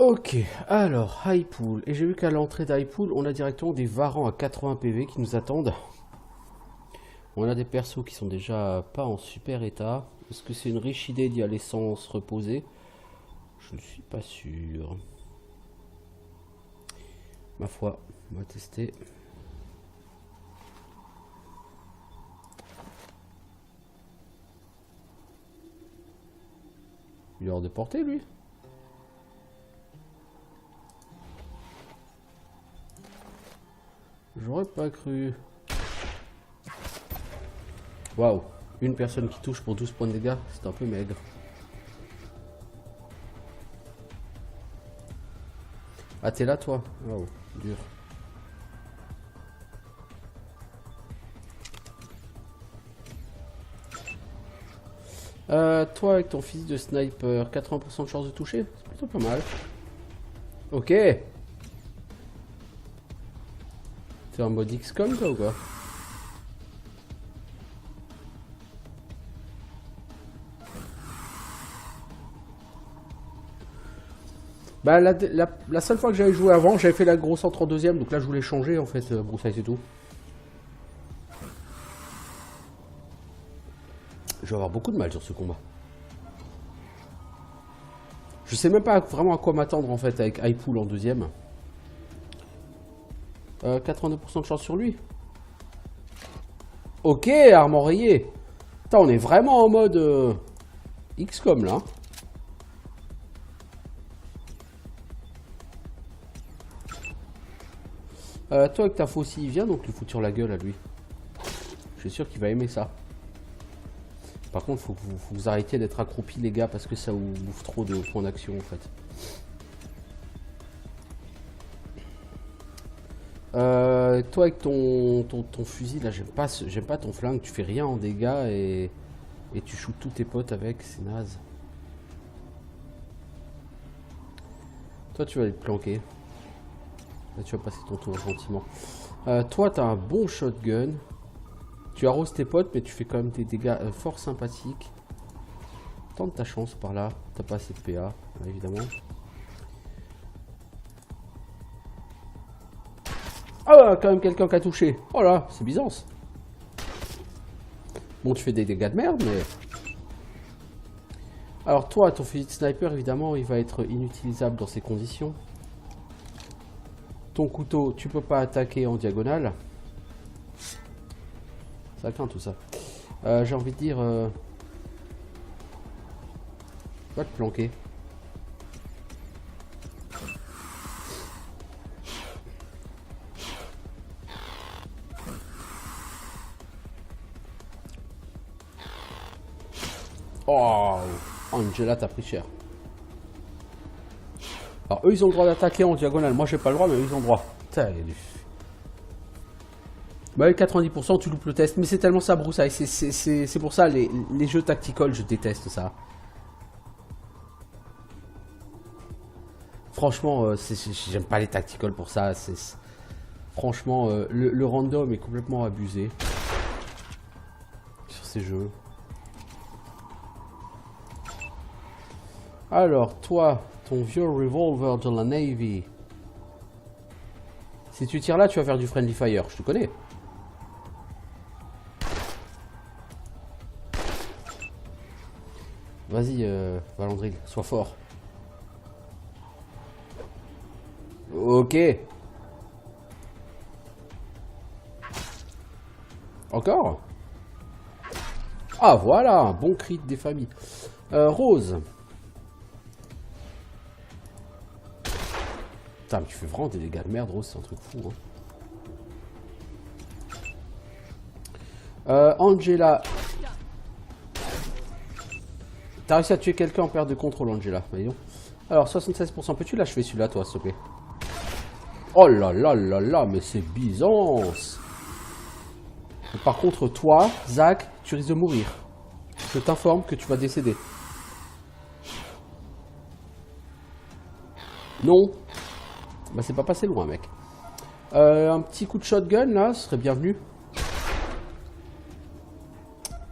Ok, alors, Highpool. Et j'ai vu qu'à l'entrée d'Highpool, on a directement des varans à 80 PV qui nous attendent. On a des persos qui sont déjà pas en super état. Est-ce que c'est une riche idée d'y aller sans se reposer? Je ne suis pas sûr. Ma foi, on va tester. Il est hors de portée, lui. J'aurais pas cru. Waouh, une personne qui touche pour 12 points de dégâts, c'est un peu maigre. Ah, t'es là, toi? Waouh, dur. Toi, avec ton fusil de sniper, 80% de chance de toucher, c'est plutôt pas mal. Ok. T'es en mode XCOM, toi, ou quoi? Bah, la seule fois que j'avais joué avant, j'avais fait la grosse en 32ème, donc là, je voulais changer, en fait, broussaille, c'est tout. Je vais avoir beaucoup de mal sur ce combat. Je sais même pas vraiment à quoi m'attendre en fait avec Highpool en deuxième. 82% de chance sur lui. Ok, arme rayée. Putain, on est vraiment en mode XCOM là. Toi avec ta faucille, viens donc lui foutre sur la gueule à lui. Je suis sûr qu'il va aimer ça. Par contre, faut que vous arrêtiez d'être accroupis les gars parce que ça vous bouffe trop de points d'action en fait. Toi avec ton fusil là, j'aime pas ton flingue, tu fais rien en dégâts et tu shoots tous tes potes avec, c'est naze. Toi tu vas aller te planquer. Là tu vas passer ton tour gentiment. Toi t'as un bon shotgun. Tu arroses tes potes mais tu fais quand même des dégâts fort sympathiques. Tente ta chance par là, t'as pas assez de PA, évidemment. Ah, quand même quelqu'un qui a touché. Oh là, c'est Byzance. Bon, tu fais des dégâts de merde, mais... Alors toi, ton fusil de sniper, évidemment, il va être inutilisable dans ces conditions. Ton couteau, tu peux pas attaquer en diagonale. Ça craint tout ça. J'ai envie de dire... Va te planquer. Oh, Angela, t'as pris cher. Alors, eux, ils ont le droit d'attaquer en diagonale. Moi, j'ai pas le droit, mais eux, ils ont le droit. Putain, il y a du... Bah, 90%, tu loupes le test. Mais c'est tellement ça, broussaille. C'est pour ça, les jeux tactical, je déteste ça. Franchement, j'aime pas les tactical pour ça. Franchement, le random est complètement abusé sur ces jeux. Alors, toi, ton vieux revolver de la Navy. Si tu tires là, tu vas faire du friendly fire. Je te connais. Vas-y, Valandril, sois fort. Ok. Encore? Ah, voilà, un bon crit des familles. Rose. Putain, mais tu fais vraiment des dégâts de merde, Rose, c'est un truc fou. Hein. Angela. T'as réussi à tuer quelqu'un en perte de contrôle, Angela. Voyons. Alors, 76%. Peux-tu l'achever celui-là, toi, s'il te plaît? Oh là là là là, mais c'est Byzance. Par contre, toi, Zach, tu risques de mourir. Je t'informe que tu vas décéder. Non. Bah, c'est pas passé loin, mec. Un petit coup de shotgun, là, ce serait bienvenu.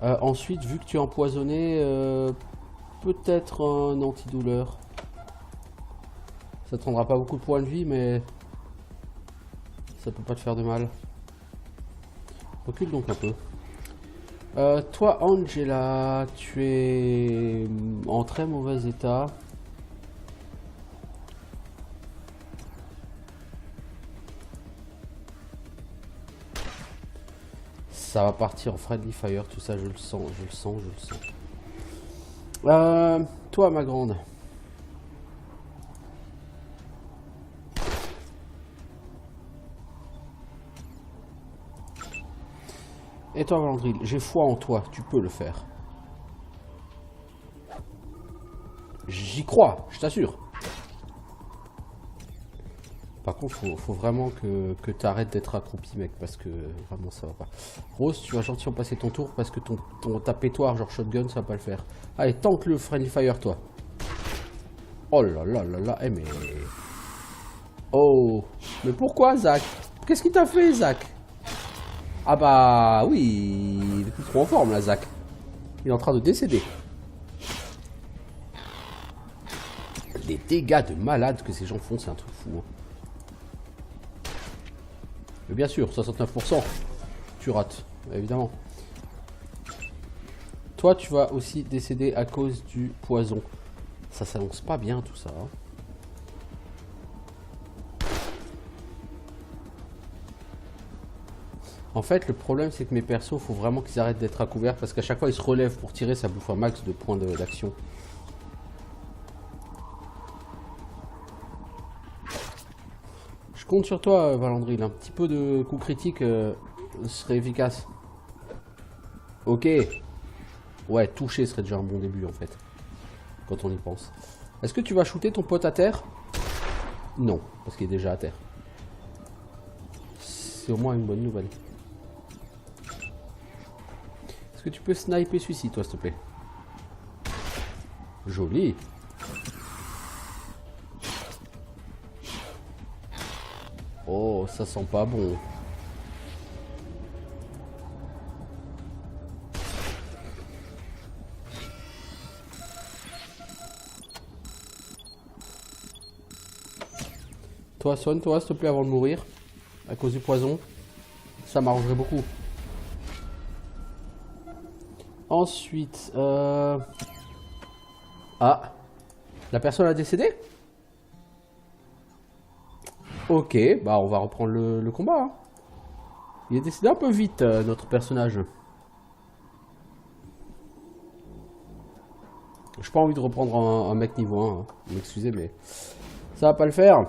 Ensuite, vu que tu es empoisonné, peut-être un antidouleur. Ça te rendra pas beaucoup de points de vie, mais ça peut pas te faire de mal. Recule donc un peu. Toi, Angela, tu es en très mauvais état. Ça va partir en friendly fire, tout ça, je le sens, je le sens, je le sens. Toi, ma grande. Et toi, Valandril, j'ai foi en toi, tu peux le faire. J'y crois, je t'assure. Par contre, faut vraiment que tu arrêtes d'être accroupi, mec, parce que vraiment ça va pas. Rose, tu vas gentiment passer ton tour parce que ta pétoire, genre shotgun, ça va pas le faire. Allez, tente le friendly fire, toi. Oh là là là là, mais... Oh, mais pourquoi, Zach? Qu'est-ce qu'il t'a fait, Zach? Ah bah oui, il est plus trop en forme, là, Zach. Il est en train de décéder. Les dégâts de malade que ces gens font, c'est un truc fou. Hein. Mais bien sûr, 69%, tu rates, évidemment. Toi, tu vas aussi décéder à cause du poison. Ça s'annonce pas bien, tout ça. Hein. En fait, le problème, c'est que mes persos, faut vraiment qu'ils arrêtent d'être à couvert parce qu'à chaque fois, ils se relèvent pour tirer, ça bouffe un max de points d'action. Je compte sur toi, Valandril. Un petit peu de coup critique serait efficace. Ok. Ouais, toucher serait déjà un bon début, en fait. Quand on y pense. Est-ce que tu vas shooter ton pote à terre? Non, parce qu'il est déjà à terre. C'est au moins une bonne nouvelle. Est-ce que tu peux sniper celui-ci, toi, s'il te plaît? Joli. Oh, ça sent pas bon. Toi, soigne-toi, s'il te plaît, avant de mourir. À cause du poison. Ça m'arrangerait beaucoup. Ensuite, ah, la personne a décédé? Ok, bah on va reprendre le combat. Hein. Il est décédé un peu vite, notre personnage. J'ai pas envie de reprendre un mec niveau 1. Hein. M'excusez, mais ça va pas le faire.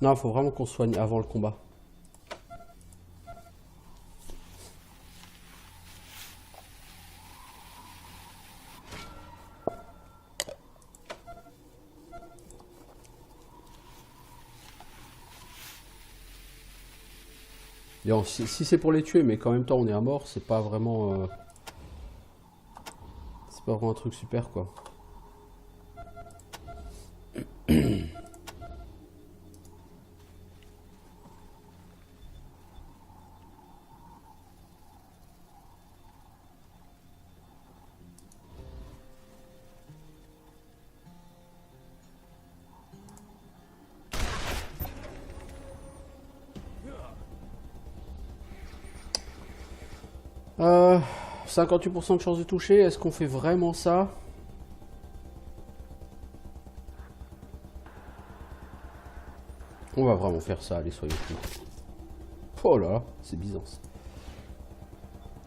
Non, il faut vraiment qu'on soigne avant le combat. Bon, si c'est pour les tuer, mais qu'en même temps on est à mort, c'est pas vraiment... c'est pas vraiment un truc super, quoi. Euh, 58% de chance de toucher, est-ce qu'on fait vraiment ça? On va vraiment faire ça, allez, soyons fous. Oh là, c'est bizarre.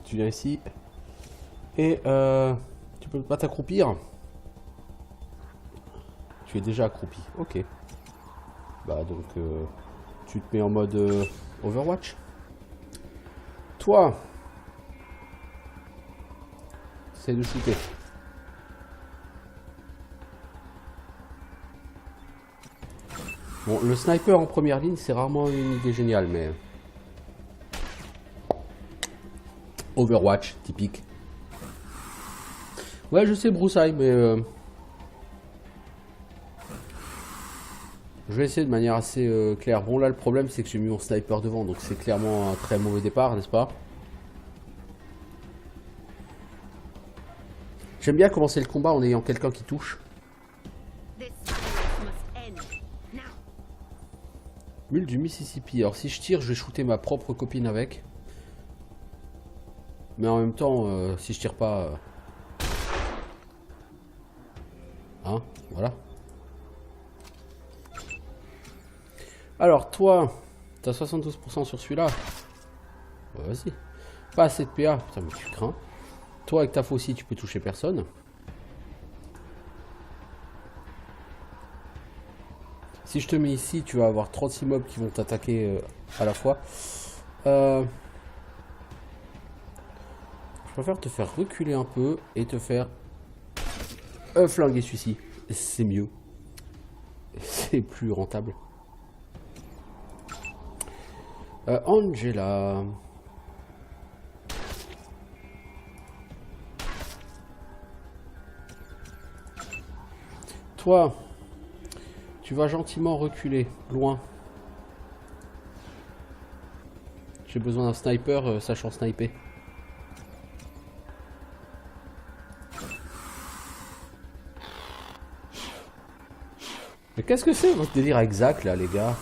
Tu viens ici. Et tu peux pas t'accroupir. Tu es déjà accroupi, ok. Bah donc, tu te mets en mode Overwatch. Toi, essaye de shooter. Bon, le sniper en première ligne, c'est rarement une idée géniale, mais... Overwatch, typique. Ouais, je sais, broussaille, mais... Je vais essayer de manière assez claire. Bon là le problème c'est que j'ai mis mon sniper devant, donc c'est clairement un très mauvais départ, n'est-ce pas? J'aime bien commencer le combat en ayant quelqu'un qui touche. Mule du Mississippi. Alors si je tire, je vais shooter ma propre copine avec. Mais en même temps, si je tire pas... Hein, voilà. Alors toi, t'as 72% sur celui-là. Bah, vas-y. Pas assez de PA, putain mais tu crains. Toi avec ta faucille, tu peux toucher personne. Si je te mets ici, tu vas avoir 36 mobs qui vont t'attaquer à la fois. Je préfère te faire reculer un peu et te faire flinguer celui-ci. C'est mieux. C'est plus rentable. Angela. Toi, tu vas gentiment reculer, loin. J'ai besoin d'un sniper sachant sniper. Mais qu'est-ce que c'est votre délire avec Zach là, les gars?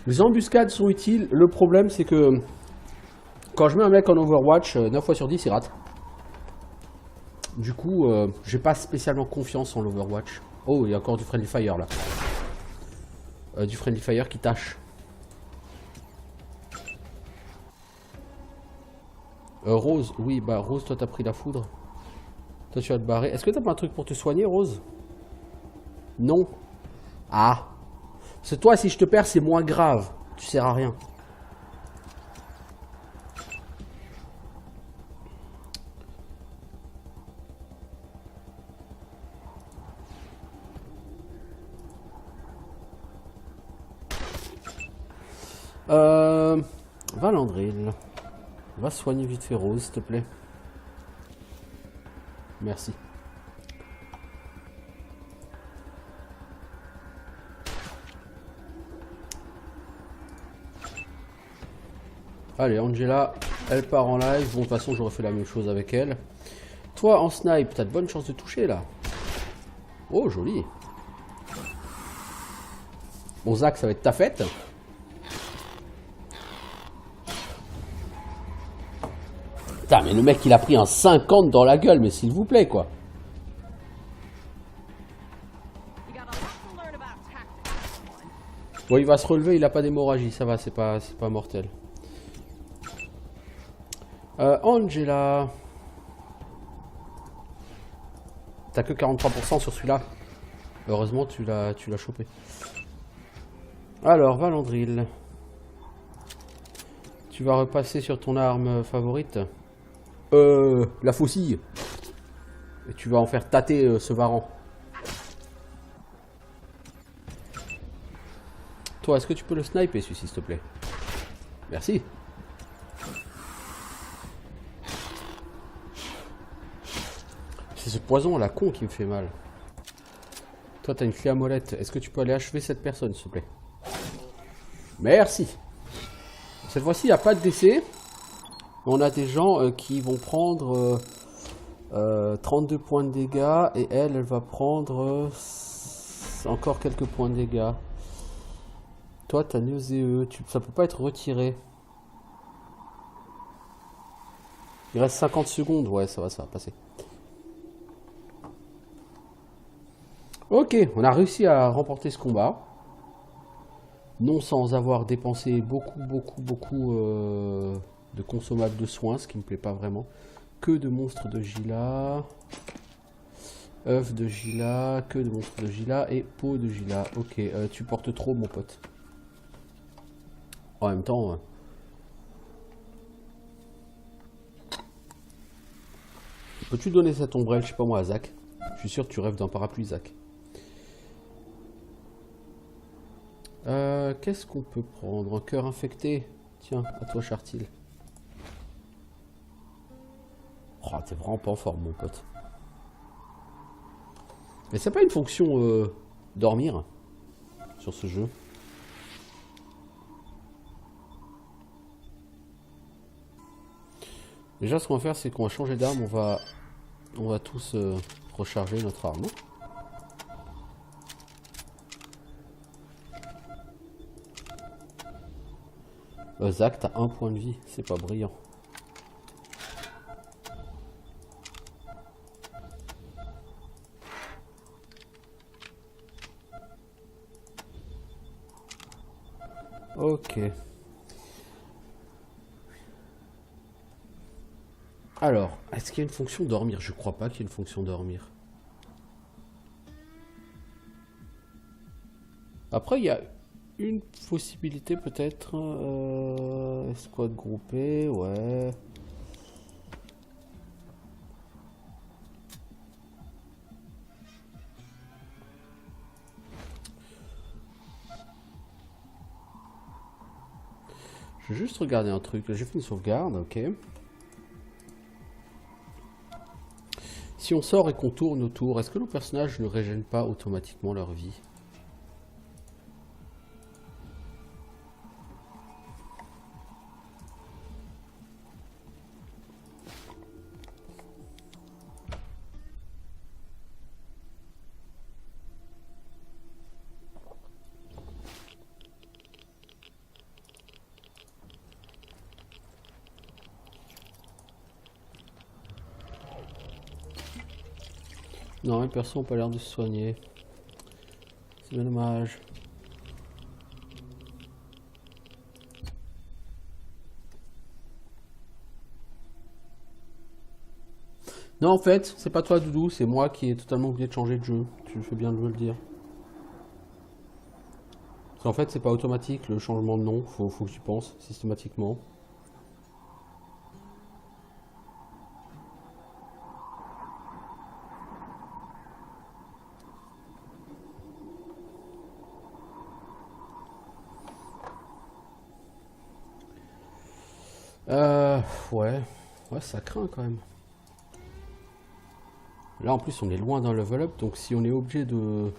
Les embuscades sont utiles. Le problème, c'est que quand je mets un mec en Overwatch, 9 fois sur 10, il rate. Du coup, j'ai pas spécialement confiance en l'Overwatch. Oh, il y a encore du Friendly Fire là. Du Friendly Fire qui tâche. Rose, oui, bah Rose, toi t'as pris la foudre. Toi tu vas te barrer. Est-ce que t'as pas un truc pour te soigner, Rose? Non. Ah. Parce que toi, si je te perds, c'est moins grave. Tu sers à rien. Valandril. Va soigner vite fait Rose, s'il te plaît. Merci. Allez, Angela, elle part en live. Bon, de toute façon, j'aurais fait la même chose avec elle. Toi, en snipe, t'as de bonnes chances de toucher, là. Oh, joli. Bon, Zach, ça va être ta fête. Putain, mais le mec, il a pris un 50 dans la gueule, mais s'il vous plaît, quoi. Bon, il va se relever, il a pas d'hémorragie, ça va, c'est pas mortel. Angela. T'as que 43% sur celui-là. Heureusement, tu l'as chopé. Alors, Valandril. Tu vas repasser sur ton arme favorite. La faucille. Et tu vas en faire tâter ce varan. Toi, est-ce que tu peux le sniper, celui-ci, s'il te plaît? Merci. C'est ce poison à la con qui me fait mal. Toi, t'as une clé à molette. Est-ce que tu peux aller achever cette personne, s'il te plaît? Merci. Cette fois-ci, il n'y a pas de décès. On a des gens qui vont prendre 32 points de dégâts. Et elle va prendre encore quelques points de dégâts. Toi, t'as nauséeux. Ça peut pas être retiré. Il reste 50 secondes. Ouais, ça va passer. Ok, on a réussi à remporter ce combat. Non sans avoir dépensé beaucoup de consommables de soins, ce qui me plaît pas vraiment. Que de monstres de Gila. œufs de Gila, queue de monstre de Gila et peau de Gila. Ok, tu portes trop, mon pote. En même temps... peux-tu donner cette ombrelle, je sais pas moi, à Zach? Je suis sûr que tu rêves d'un parapluie, Zach. Qu'est-ce qu'on peut prendre? Un cœur infecté? Tiens, à toi, Chartil. Oh, t'es vraiment pas en forme, mon pote. Mais c'est pas une fonction dormir sur ce jeu. Déjà, ce qu'on va faire, c'est qu'on va changer d'arme. On va tous recharger notre arme. Zach, t'as 1 point de vie. C'est pas brillant. Ok. Alors, est-ce qu'il y a une fonction dormir? Je crois pas qu'il y ait une fonction dormir. Après, il y a une possibilité peut-être. Escouade groupée, ouais. Je vais juste regarder un truc. J'ai fait une sauvegarde, ok. Si on sort et qu'on tourne autour, est-ce que nos personnages ne régènent pas automatiquement leur vie? Non, les persos n'ont pas l'air de se soigner. C'est bien dommage. Non, en fait, c'est pas toi, Doudou, c'est moi qui ai totalement oublié de changer de jeu. Tu fais bien de me le dire. Parce qu'en fait, c'est pas automatique le changement de nom, faut que tu penses systématiquement. Ouais. Ouais, ça craint quand même. Là, en plus, on est loin d'un level up, donc si on est obligé de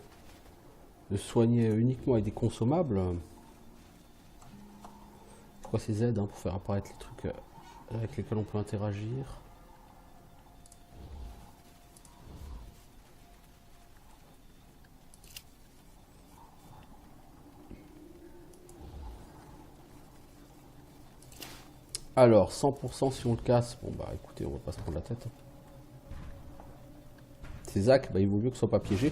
soigner uniquement avec des consommables, je crois que c'est Z hein, pour faire apparaître les trucs avec lesquels on peut interagir. Alors, 100% si on le casse, bon bah écoutez, on va pas se prendre la tête. C'est Zach, bah il vaut mieux que ce soit pas piégé.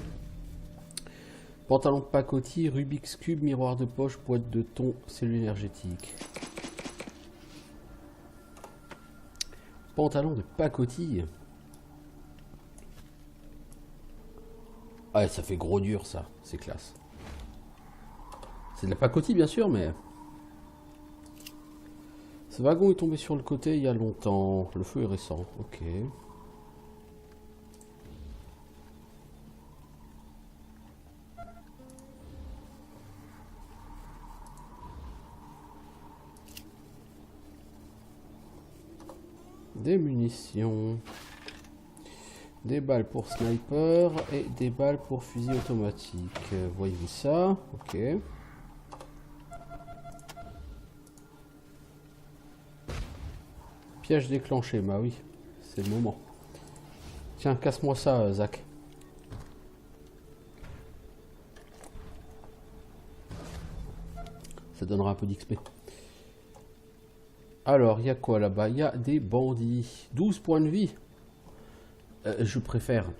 Pantalon de pacotille, Rubik's Cube, miroir de poche, boîte de thon, cellule énergétique. Pantalon de pacotille. Ouais, ça fait gros dur ça, c'est classe. C'est de la pacotille bien sûr, mais... Ce wagon est tombé sur le côté il y a longtemps. Le feu est récent, ok. Des munitions. Des balles pour sniper et des balles pour fusil automatique. Voyez-vous ça? Ok. Piège déclenché, bah oui, c'est le moment. Tiens, casse-moi ça, Zach. Ça donnera un peu d'XP. Alors, il y a quoi là-bas? Il y a des bandits. 12 points de vie. Je préfère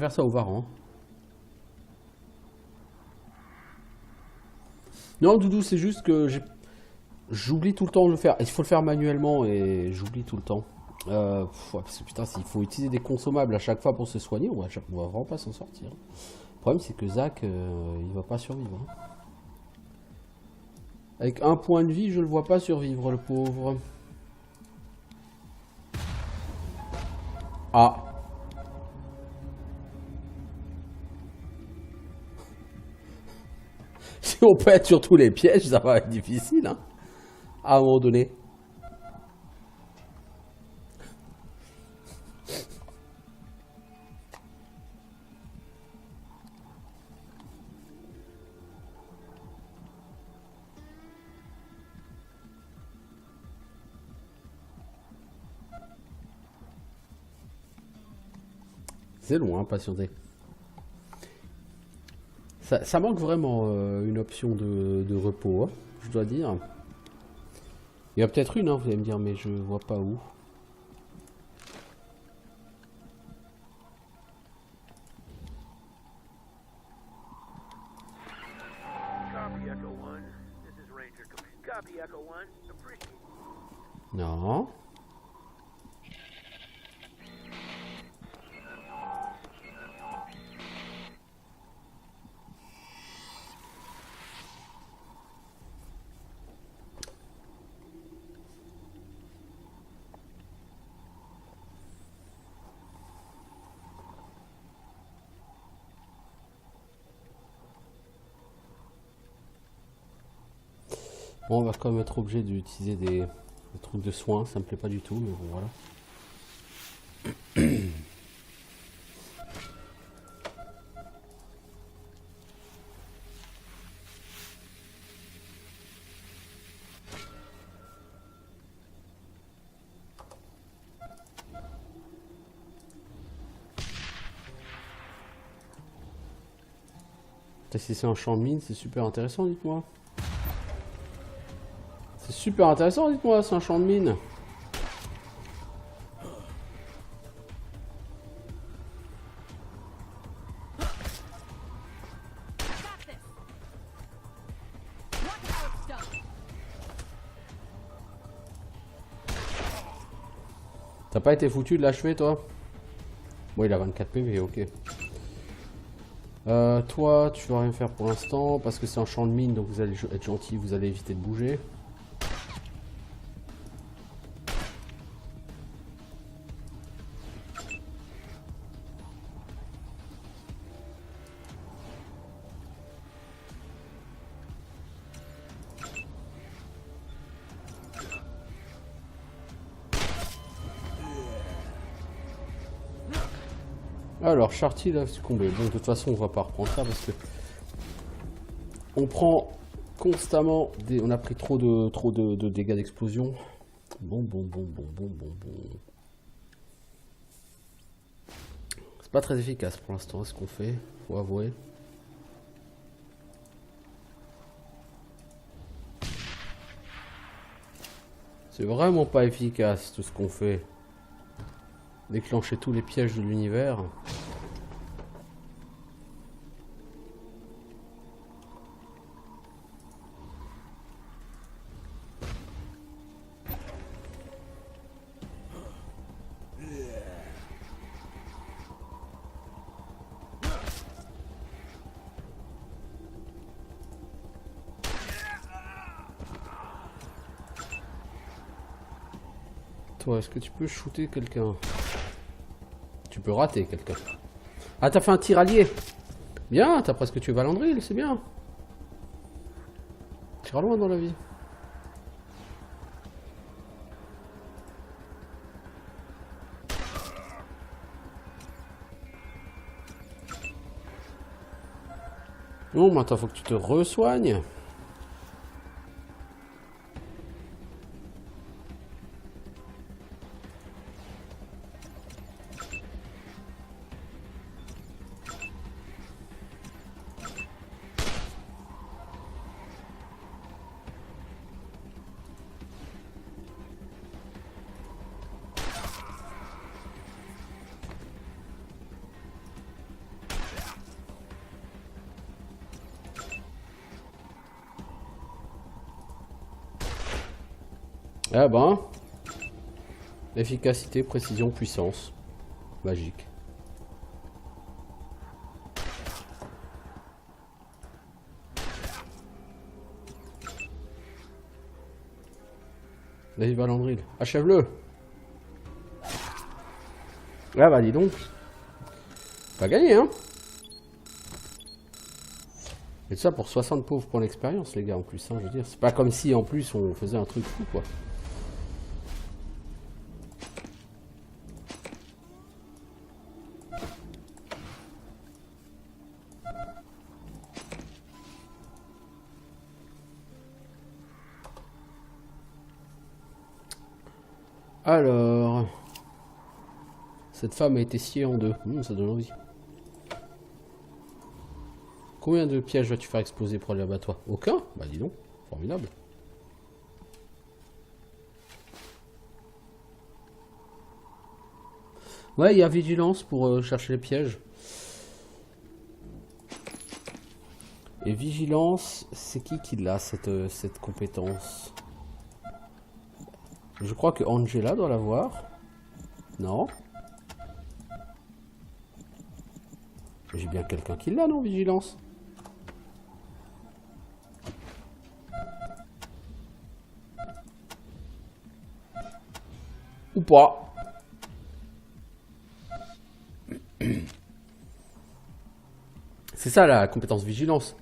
ça au Varan. Non, Doudou, c'est juste que j'oublie tout le temps de le faire. Il faut le faire manuellement et j'oublie tout le temps. Parce que putain, s'il faut utiliser des consommables à chaque fois pour se soigner, on va vraiment pas s'en sortir. Le problème, c'est que Zach, il va pas survivre. Hein. Avec 1 point de vie, je le vois pas survivre, le pauvre. Ah. Si on peut être sur tous les pièges, ça va être difficile, hein. À un moment donné. C'est long, hein, patienter. Ça manque vraiment une option de repos, hein, je dois dire. Il y a peut-être une, hein, vous allez me dire, mais je vois pas où. Non. Bon, on va quand même être obligé d'utiliser des trucs de soins, ça me plaît pas du tout, mais bon voilà. Si c'est un champ de mine, c'est super intéressant, dites-moi. C'est super intéressant, dites-moi, c'est un champ de mine. T'as pas été foutu de l'achever, toi? Bon, il a 24 PV, ok. Toi, tu vas rien faire pour l'instant, parce que c'est un champ de mine, donc vous allez être gentil, vous allez éviter de bouger. Alors, Charty, là, succombé. Bon, de toute façon, on va pas reprendre ça, parce que... On prend constamment des... On a pris trop de dégâts d'explosion. Bon. C'est pas très efficace pour l'instant, ce qu'on fait, faut avouer. C'est vraiment pas efficace tout ce qu'on fait. Déclencher tous les pièges de l'univers. Toi, est-ce que tu peux shooter quelqu'un? Tu peux rater quelqu'un. Ah, t'as fait un tir allié. Bien, t'as presque tué Valandril, c'est bien. Tu iras loin dans la vie. Non, maintenant, faut que tu te re-soignes. Ah ben, efficacité, précision, puissance. Magique. Vas-y, Valandril, achève-le. Ah bah dis donc. Pas gagné, hein. Et tout ça pour 60 pauvres points d'expérience, les gars, en plus, hein, je veux dire. C'est pas comme si, en plus, on faisait un truc fou, quoi. Alors... Cette femme a été sciée en deux. Ça donne envie. Combien de pièges vas-tu faire exploser pour aller à toi? Aucun? Bah dis donc, formidable. Ouais, il y a vigilance pour chercher les pièges. Et vigilance, c'est qui l'a cette compétence? Je crois que Angela doit l'avoir. Non? J'ai bien quelqu'un qui l'a, non, vigilance? Ou pas? C'est ça la compétence vigilance.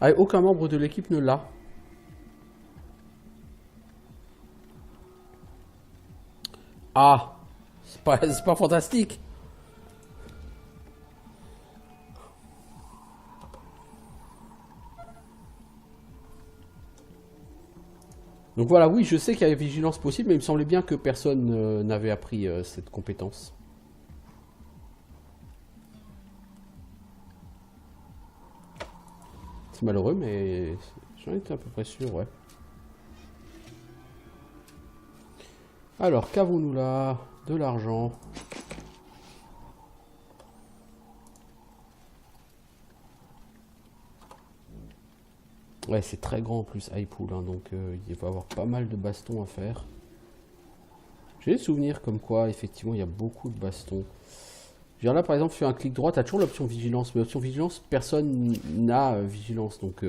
Ah, aucun membre de l'équipe ne l'a. Ah, c'est pas fantastique. Donc voilà, oui, je sais qu'il y avait vigilance possible, mais il me semblait bien que personne n'avait appris cette compétence. C'est malheureux, mais j'en étais à peu près sûr, ouais. Alors, qu'avons-nous là? De l'argent. Ouais, c'est très grand en plus, Highpool, hein, donc il va y avoir pas mal de bastons à faire. J'ai des souvenirs comme quoi, effectivement, il y a beaucoup de bastons. Je veux dire, là, par exemple, sur un clic droit, tu as toujours l'option vigilance, mais l'option vigilance, personne n'a vigilance, donc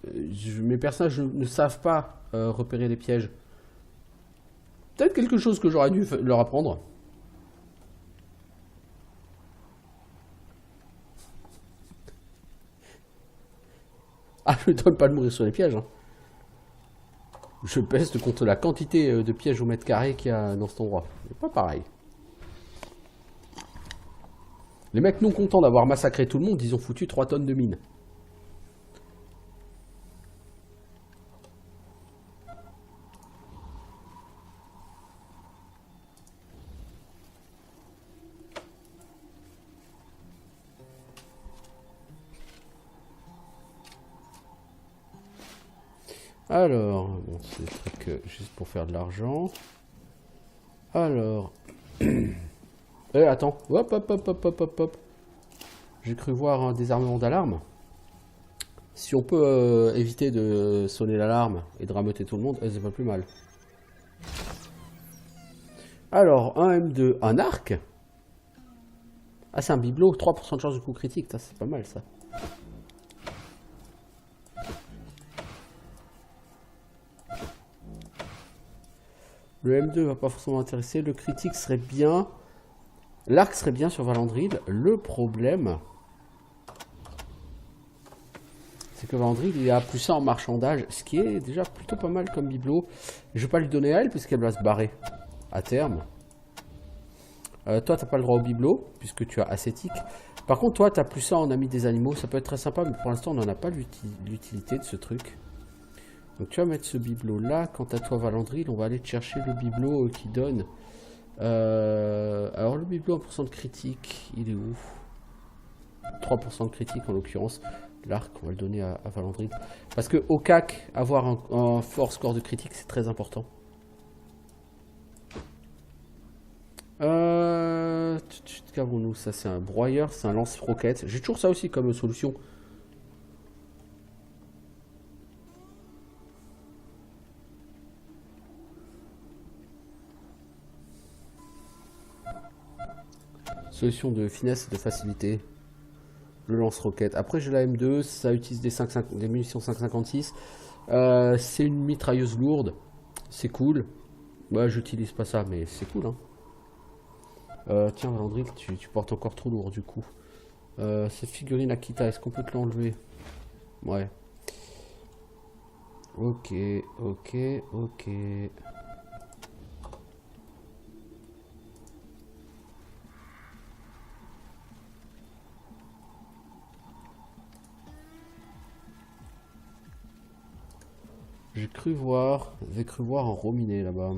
mes personnages ne savent pas repérer les pièges. Peut-être quelque chose que j'aurais dû leur apprendre. Ah, je ne donne pas de mourir sur les pièges. Hein. Je peste contre la quantité de pièges au mètre carré qu'il y a dans cet endroit. C'est pas pareil. Les mecs non contents d'avoir massacré tout le monde, ils ont foutu 3 tonnes de mines. Alors, bon, c'est des trucs juste pour faire de l'argent. Alors... attends. Hop, hop, hop, hop, hop, hop, hop. J'ai cru voir un désarmement d'alarme. Si on peut éviter de sonner l'alarme et de rameuter tout le monde, c'est pas plus mal. Alors, un M2, un arc. Ah, c'est un bibelot, 3% de chance de coup critique. C'est pas mal, ça. Le M2 va pas forcément intéresser. Le critique serait bien. L'arc serait bien sur Valandril. Le problème, c'est que Valandril, il a plus ça en marchandage, ce qui est déjà plutôt pas mal comme bibelot. Je vais pas lui donner à elle, puisqu'elle va se barrer à terme. Toi, t'as pas le droit au bibelot, puisque tu as ascétique. Par contre, toi, t'as plus ça en ami des animaux. Ça peut être très sympa, mais pour l'instant, on n'en a pas l'utilité de ce truc. Donc, tu vas mettre ce bibelot là. Quant à toi, Valandril, on va aller te chercher le bibelot qui donne. Alors, le bibelot 1% de critique, il est où? 3% de critique en l'occurrence. L'arc, on va le donner à Valandril. Parce que au CAC, avoir un fort score de critique, c'est très important. Qu'avons-nous? Ça, c'est un broyeur, c'est un lance-roquette. J'ai toujours ça aussi comme solution. Solution de finesse et de facilité. Le lance-roquette. Après, j'ai la M2, ça utilise des munitions 5,56. C'est une mitrailleuse lourde. C'est cool. Bah, j'utilise pas ça, mais c'est cool, hein. Tiens, Valandril, tu portes encore trop lourd, du coup. Cette figurine Akita, est-ce qu'on peut te l'enlever? Ouais. Ok, ok, ok. J'ai cru voir un rominé là-bas.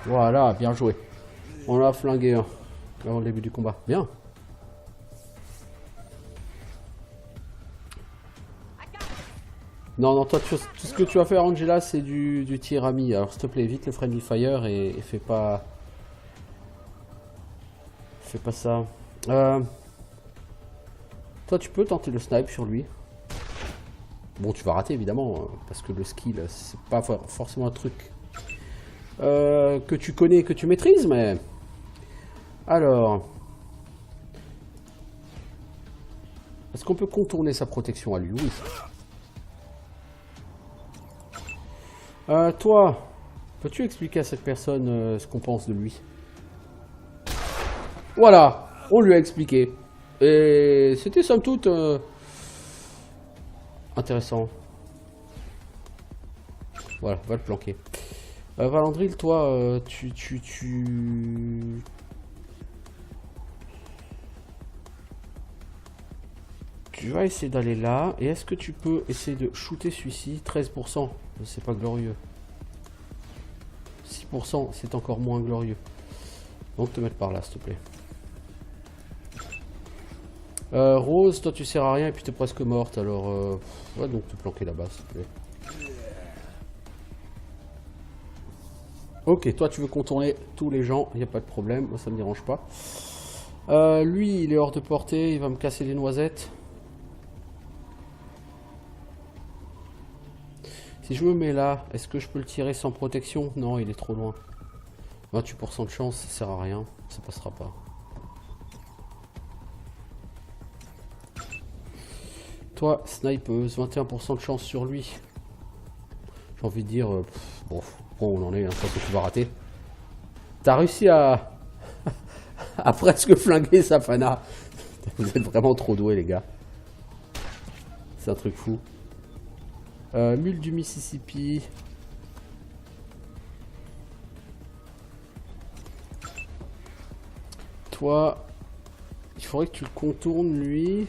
Voilà, bien joué. On l'a flingué un avant le début du combat. Bien. Non, non, toi, tout ce que tu vas faire, Angela, c'est du tir ami. Alors, s'il te plaît, évite le friendly fire et fais pas... Fais pas ça. Toi, tu peux tenter le snipe sur lui. Bon, tu vas rater, évidemment, parce que le skill, c'est pas forcément un truc que tu connais, que tu maîtrises, mais... Alors... Est-ce qu'on peut contourner sa protection à lui? Oui. Toi, peux-tu expliquer à cette personne ce qu'on pense de lui? Voilà, on lui a expliqué. Et c'était somme toute intéressant. Voilà, va le planquer. Valandril, toi, tu vas essayer d'aller là. Et est-ce que tu peux essayer de shooter celui-ci? 13%, c'est pas glorieux. 6%, c'est encore moins glorieux. Donc te mettre par là, s'il te plaît. Rose, toi tu sers à rien et puis t'es presque morte, alors ouais, donc te planquer là-bas, s'il te plaît. Ok, toi tu veux contourner tous les gens, il n'y a pas de problème, moi ça me dérange pas. Lui, il est hors de portée, il va me casser les noisettes. Si je me mets là, est-ce que je peux le tirer sans protection? Non, il est trop loin. 28% de chance, ça sert à rien, ça passera pas. Toi, snipeuse, 21% de chance sur lui. J'ai envie de dire, bon, on en est, hein, je pense que tu vas rater. T'as réussi à à presque flinguer Safana. Vous êtes vraiment trop doués, les gars. C'est un truc fou. Mule du Mississippi. Toi, il faudrait que tu le contournes, lui.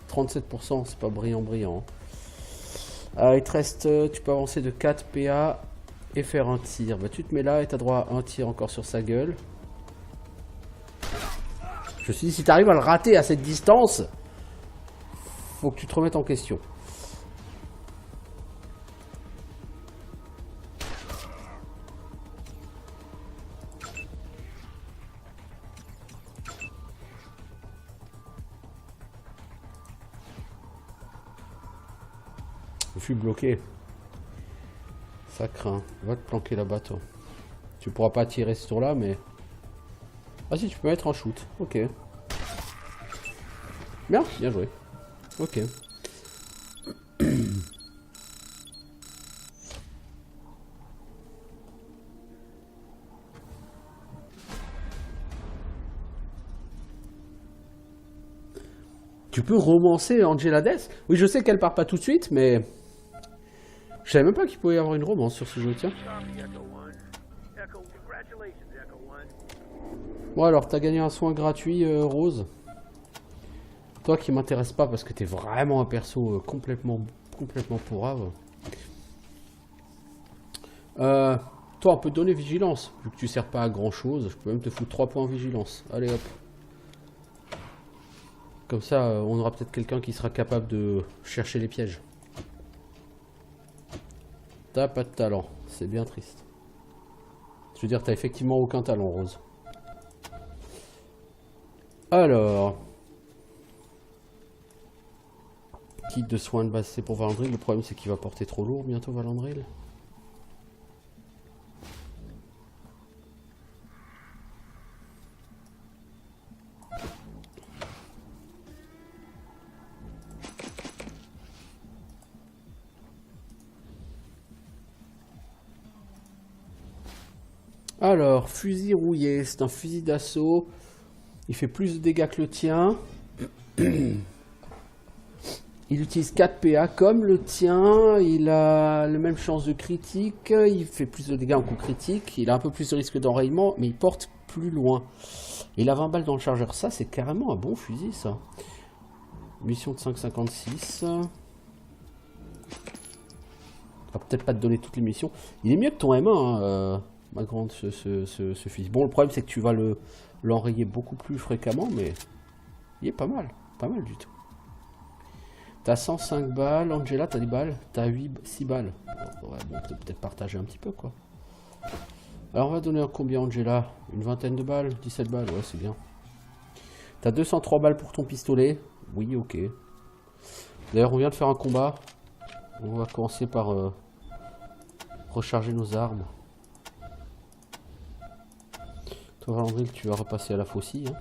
37%, c'est pas brillant. Il te reste, tu peux avancer de 4 PA et faire un tir. Bah, tu te mets là et t'as droit à un tir encore sur sa gueule. Je me suis dit, si tu arrives à le rater à cette distance, faut que tu te remettes en question. Je suis bloqué. Ça craint. Va te planquer là-bas, toi. Tu pourras pas tirer ce tour-là, mais... Ah si, tu peux mettre un shoot. Ok. Bien, bien joué. Ok. Tu peux romancer Angela Death? Oui, je sais qu'elle part pas tout de suite, mais... Je savais même pas qu'il pouvait y avoir une romance sur ce jeu, tiens. Bon alors, t'as gagné un soin gratuit, Rose. Toi qui m'intéresse pas parce que t'es vraiment un perso complètement pourrave. Toi, on peut te donner vigilance. Vu que tu sers pas à grand chose, je peux même te foutre 3 points en vigilance. Allez hop. Comme ça, on aura peut-être quelqu'un qui sera capable de chercher les pièges. T'as pas de talent, c'est bien triste. Je veux dire, t'as effectivement aucun talent, Rose. Alors... Kit de soins de base, c'est pour Valandril. Le problème, c'est qu'il va porter trop lourd bientôt, Valandril. Alors, fusil rouillé, c'est un fusil d'assaut. Il fait plus de dégâts que le tien. Il utilise 4 PA comme le tien. Il a la même chance de critique. Il fait plus de dégâts en coup critique. Il a un peu plus de risque d'enrayement, mais il porte plus loin. Il a 20 balles dans le chargeur. Ça, c'est carrément un bon fusil, ça. Mission de 5,56. va peut-être pas te donner toutes les missions. Il est mieux que ton M1, hein, ma grande, ce fils. Bon, le problème, c'est que tu vas l'enrayer beaucoup plus fréquemment, mais il est pas mal du tout. T'as 105 balles, Angela, t'as des balles, t'as 6 balles. Ouais, bon, peut-être partager un petit peu, quoi. Alors, on va donner combien, Angela? Une vingtaine de balles, 17 balles, ouais, c'est bien. T'as 203 balles pour ton pistolet. Oui, ok. D'ailleurs, on vient de faire un combat. On va commencer par recharger nos armes. Toi, Valandril, tu vas repasser à la faucille. Hein.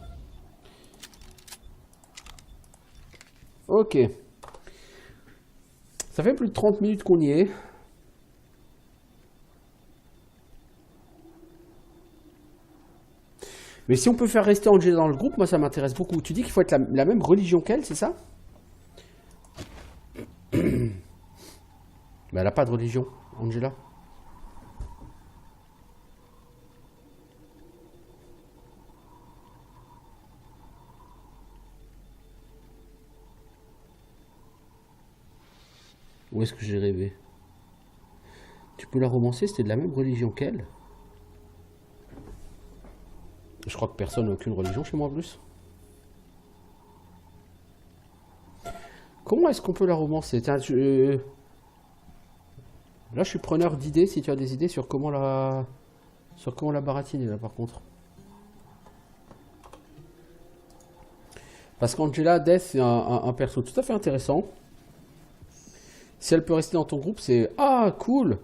Ok. Ça fait plus de 30 minutes qu'on y est. Mais si on peut faire rester Angela dans le groupe, moi ça m'intéresse beaucoup. Tu dis qu'il faut être la même religion qu'elle, c'est ça? Mais elle n'a pas de religion, Angela. Où est-ce que j'ai rêvé? Tu peux la romancer, c'était de la même religion qu'elle? Je crois que personne n'a aucune religion chez moi en plus. Comment est-ce qu'on peut la romancer? Tiens, là, je suis preneur d'idées, si tu as des idées sur comment la baratiner, là, par contre. Parce qu'Angela Death, c'est un perso tout à fait intéressant. Si elle peut rester dans ton groupe, c'est... Ah, cool!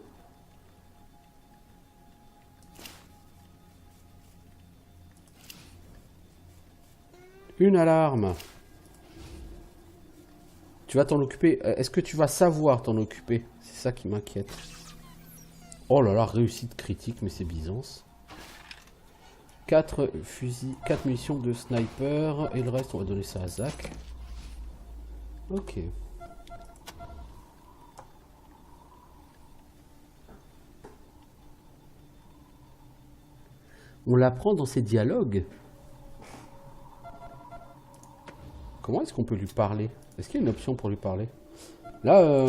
Une alarme. Tu vas t'en occuper. Est-ce que tu vas savoir t'en occuper? C'est ça qui m'inquiète. Oh là là, réussite critique, mais c'est Byzance. 4 fusils, 4 munitions de sniper. Et le reste, on va donner ça à Zach. Ok. On l'apprend dans ses dialogues. Comment est-ce qu'on peut lui parler? Est-ce qu'il y a une option pour lui parler? Là,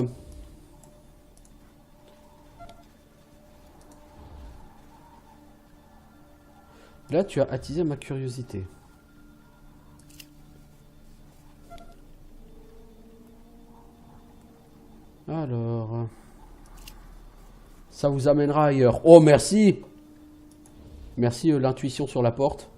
là, tu as attisé ma curiosité. Alors... Ça vous amènera ailleurs. Oh, merci! Merci, l'intuition sur la porte.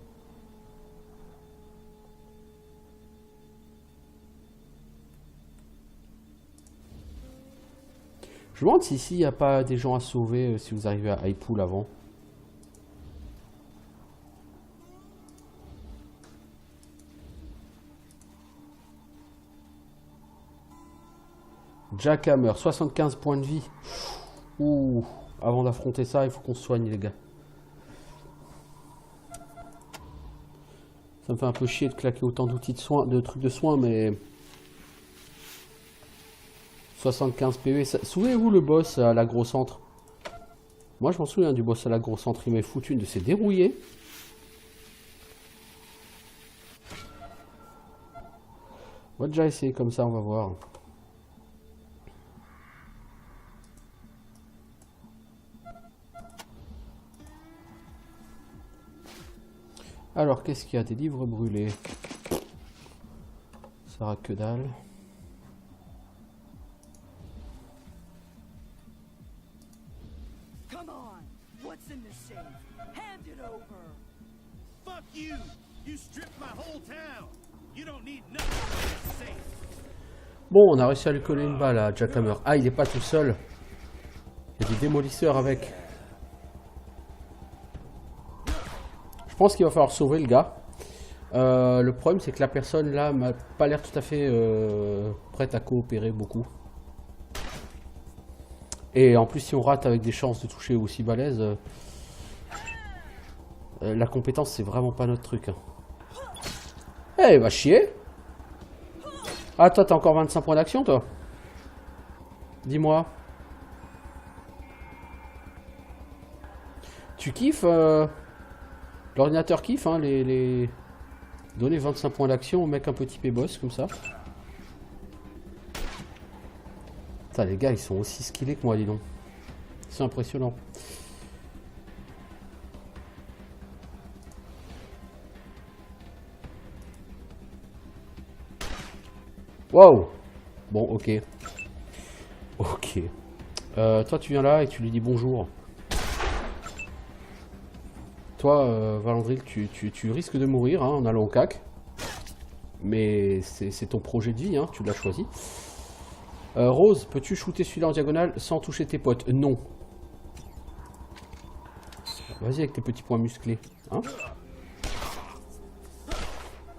Je me demande si ici il n'y a pas des gens à sauver si vous arrivez à Highpool avant. Jackhammer, 75 points de vie. Ouh, avant d'affronter ça, il faut qu'on se soigne, les gars. Ça me fait un peu chier de claquer autant d'outils de soins, de trucs de soins, mais... 75 PV. Souvenez-vous le boss à l'agro-centre? Moi je m'en souviens du boss à l'agro-centre. Il m'avait foutu une de ses dérouillées. On va déjà essayer comme ça, on va voir. Alors qu'est-ce qu'il y a? Des livres brûlés. Ça sert à que dalle. Bon, on a réussi à lui coller une balle à Jackhammer. Ah, il n'est pas tout seul. Il y a des démolisseurs avec. Je pense qu'il va falloir sauver le gars. Le problème, c'est que la personne là m'a pas l'air tout à fait prête à coopérer beaucoup. Et en plus, si on rate avec des chances de toucher aussi balèze, la compétence, c'est vraiment pas notre truc. Hein. Eh, va chier! Ah, toi, t'as encore 25 points d'action, toi? Dis-moi. Tu kiffes l'ordinateur kiffe, hein, les... Donner 25 points d'action au mec un peu typé boss, comme ça. Putain, les gars, ils sont aussi skillés que moi, dis donc. C'est impressionnant. Wow. Bon, ok. Ok. Toi, tu viens là et tu lui dis bonjour. Toi, Valandril, tu risques de mourir hein, en allant au cac. Mais c'est ton projet de vie, hein, tu l'as choisi. Rose, peux-tu shooter celui-là en diagonale sans toucher tes potes? Non. Vas-y avec tes petits poings musclés. Hein?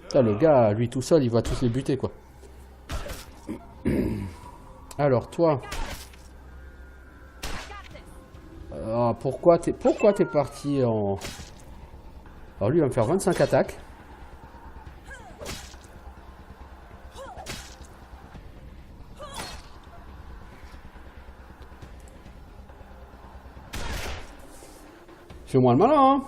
Putain, le gars, lui tout seul, il va tous les buter, quoi. Alors, toi... pourquoi t'es parti en... Alors lui, il va me faire 25 attaques. Fais-moi le malin, hein.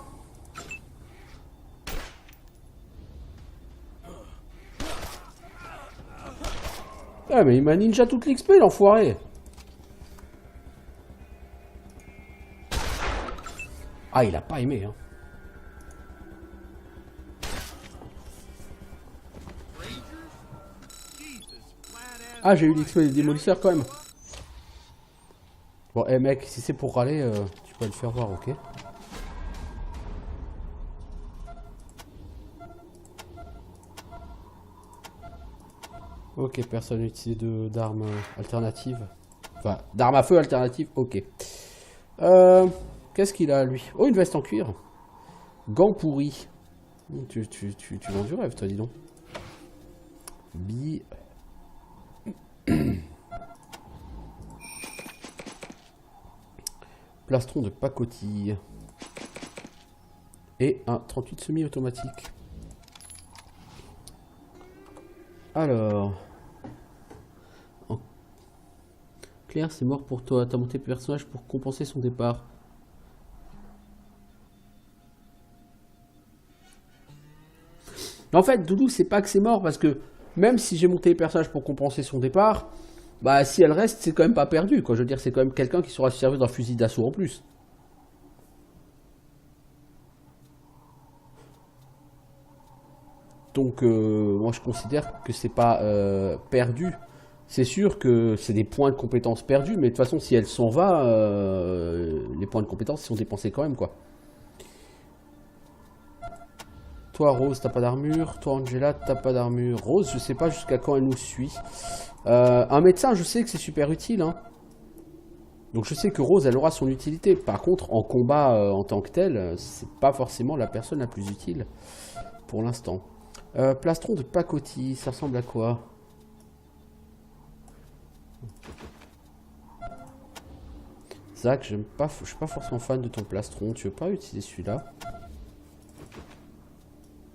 Ah, mais il m'a ninja toute l'XP, l'enfoiré. Ah, il a pas aimé, hein. Ah, j'ai eu l'XP des démolisseurs, quand même. Bon, eh mec, si c'est pour râler, tu peux le faire voir, ok? Ok, personne n'utilise d'armes alternatives. Enfin, d'armes à feu alternatives, ok. Qu'est-ce qu'il a, lui? Oh, une veste en cuir. Gants pourris. Tu vends du rêve, toi, dis donc. Plastron de pacotille. Et un 38 semi-automatique. Alors... Claire, c'est mort pour toi. T'as monté le personnage pour compenser son départ. En fait, Doudou, c'est pas que c'est mort parce que même si j'ai monté le personnage pour compenser son départ, bah si elle reste, c'est quand même pas perdu, quoi. Je veux dire, c'est quand même quelqu'un qui saura se servir d'un fusil d'assaut en plus. Donc, moi je considère que c'est pas perdu. C'est sûr que c'est des points de compétences perdus, mais de toute façon, si elle s'en va, les points de compétences sont dépensés quand même, quoi. Toi, Rose, t'as pas d'armure. Toi, Angela, t'as pas d'armure. Rose, je sais pas jusqu'à quand elle nous suit. Un médecin, je sais que c'est super utile, hein. Donc je sais que Rose, elle aura son utilité. Par contre, en combat en tant que tel, c'est pas forcément la personne la plus utile pour l'instant. Plastron de pacotille, ça ressemble à quoi? Zach, je suis pas forcément fan de ton plastron. Tu veux pas utiliser celui-là?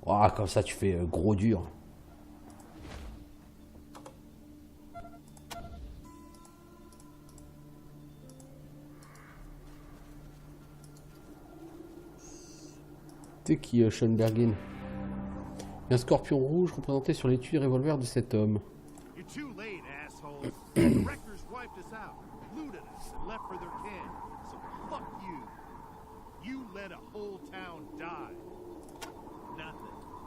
Oh, comme ça, tu fais gros dur. T'es qui, Schoenbergin? Un scorpion rouge représenté sur l'étui revolver de cet homme.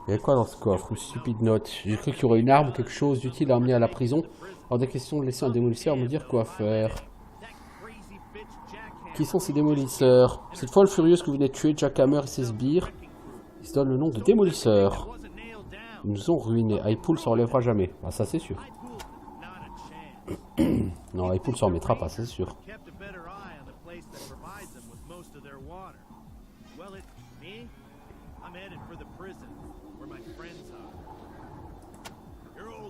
Il y a quoi dans ce coffre? Une stupide note. J'ai cru qu'il y aurait une arme ou quelque chose d'utile à emmener à la prison. Hors des questions de laisser un démolisseur me dire quoi faire. Qui sont ces démolisseurs? Cette folle furieuse que vous venez de tuer, Jack Hammer et ses sbires. Ils se donnent le nom de démolisseurs. Ils nous ont ruinés. Highpool s'en relèvera jamais. Ah, ça c'est sûr. Non, Highpool s'en remettra pas, c'est sûr.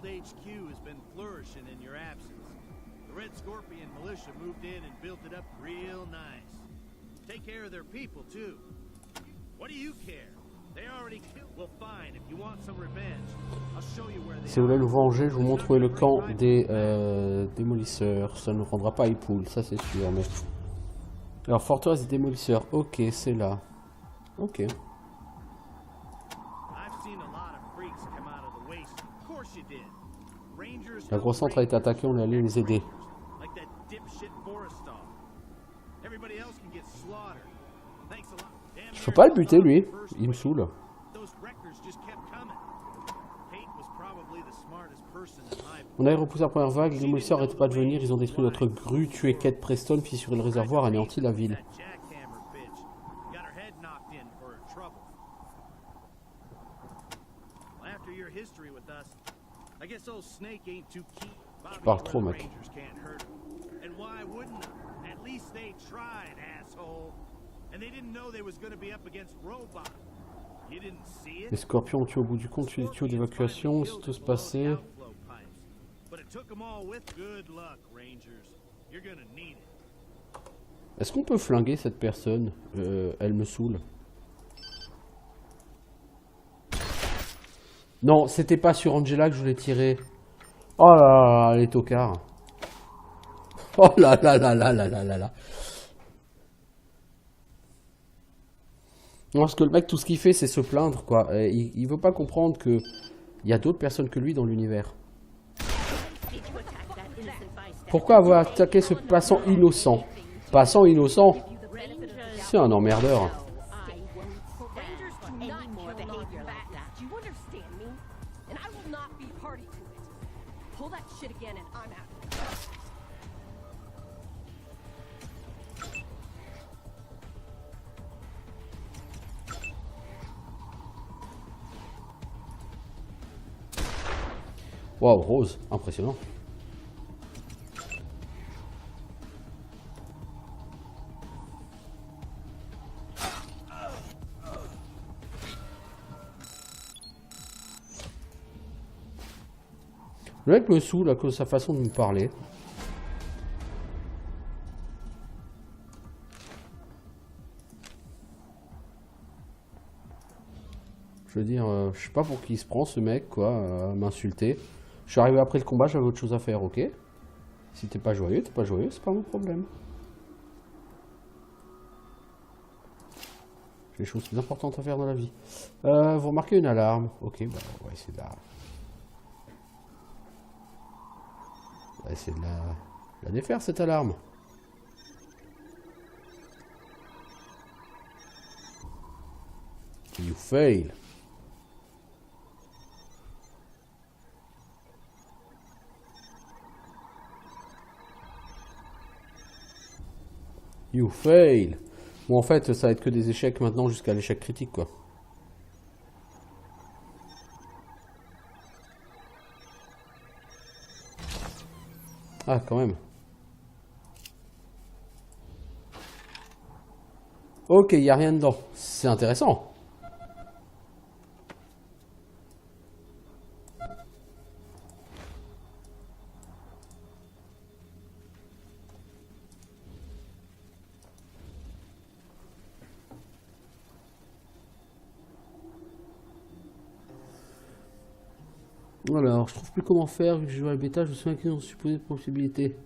HQ has been flourishing in your absence. The Red Scorpion militia moved in and built it up real nice. Take care of their people too. What do you care? They already killed. Well, fine. If you want some revenge, I'll show you where they are. Si vous voulez nous venger, je vous montre où est le camp des démolisseurs. Ça ne nous rendra pas Highpool, ça c'est sûr. Mais alors forteresse des démolisseurs. Ok, c'est là. Ok. La grosse centre a été attaquée, on est allé les aider. everybody else can get slaughtered. Thanks a lot. Damn Je peux pas le buter, lui. Il me saoule. Those wreckers just kept coming. Kate was probably the smartest person in my On avait repoussé la première vague, les démolisseurs n'arrêtaient pas de venir, ils ont détruit notre grue, tué Kate Preston, fissuré le réservoir, anéanti la ville. that jackhammer bitch. Got her head knocked in for her trouble. Well, after your history with us, I guess old Snake ain't too keen. Bobby parles and trop, the mec. Rangers can't hurt him. And why wouldn't they? At least they tried, asshole. And they didn't know they was gonna be up against robots. You didn't see it? Les scorpions ont tué au bout du compte, tué les tuyaux d'évacuation, c'est tout se passé. But it took them all with good luck, Rangers. You're gonna need it. Est-ce qu'on peut flinguer cette personne? Elle me saoule. Non, c'était pas sur Angela que je voulais tirer. Oh là là, les tocards. Oh là là là là là là là là. Non, parce que le mec, tout ce qu'il fait, c'est se plaindre, quoi. Il veut pas comprendre que il y a d'autres personnes que lui dans l'univers. Pourquoi avoir attaqué ce passant innocent? Passant innocent? C'est un emmerdeur. Waouh, Rose, impressionnant. Le mec me saoule à cause de sa façon de me parler. Je veux dire, je sais pas pour qui il se prend ce mec, quoi, à m'insulter. Je suis arrivé après le combat, j'avais autre chose à faire, ok? Si t'es pas joyeux, c'est pas mon problème. J'ai des choses plus importantes à faire dans la vie. Vous remarquez une alarme. Ok, bah on va essayer de la... On va essayer de la défaire, cette alarme. You fail. You fail. Bon, en fait, ça va être que des échecs maintenant jusqu'à l'échec critique, quoi. Ah, quand même. Ok, il n'y a rien dedans. C'est intéressant. Alors, je trouve plus comment faire, vu que je joue à la bêta, je me souviens qu'ils ont supposé de possibilités.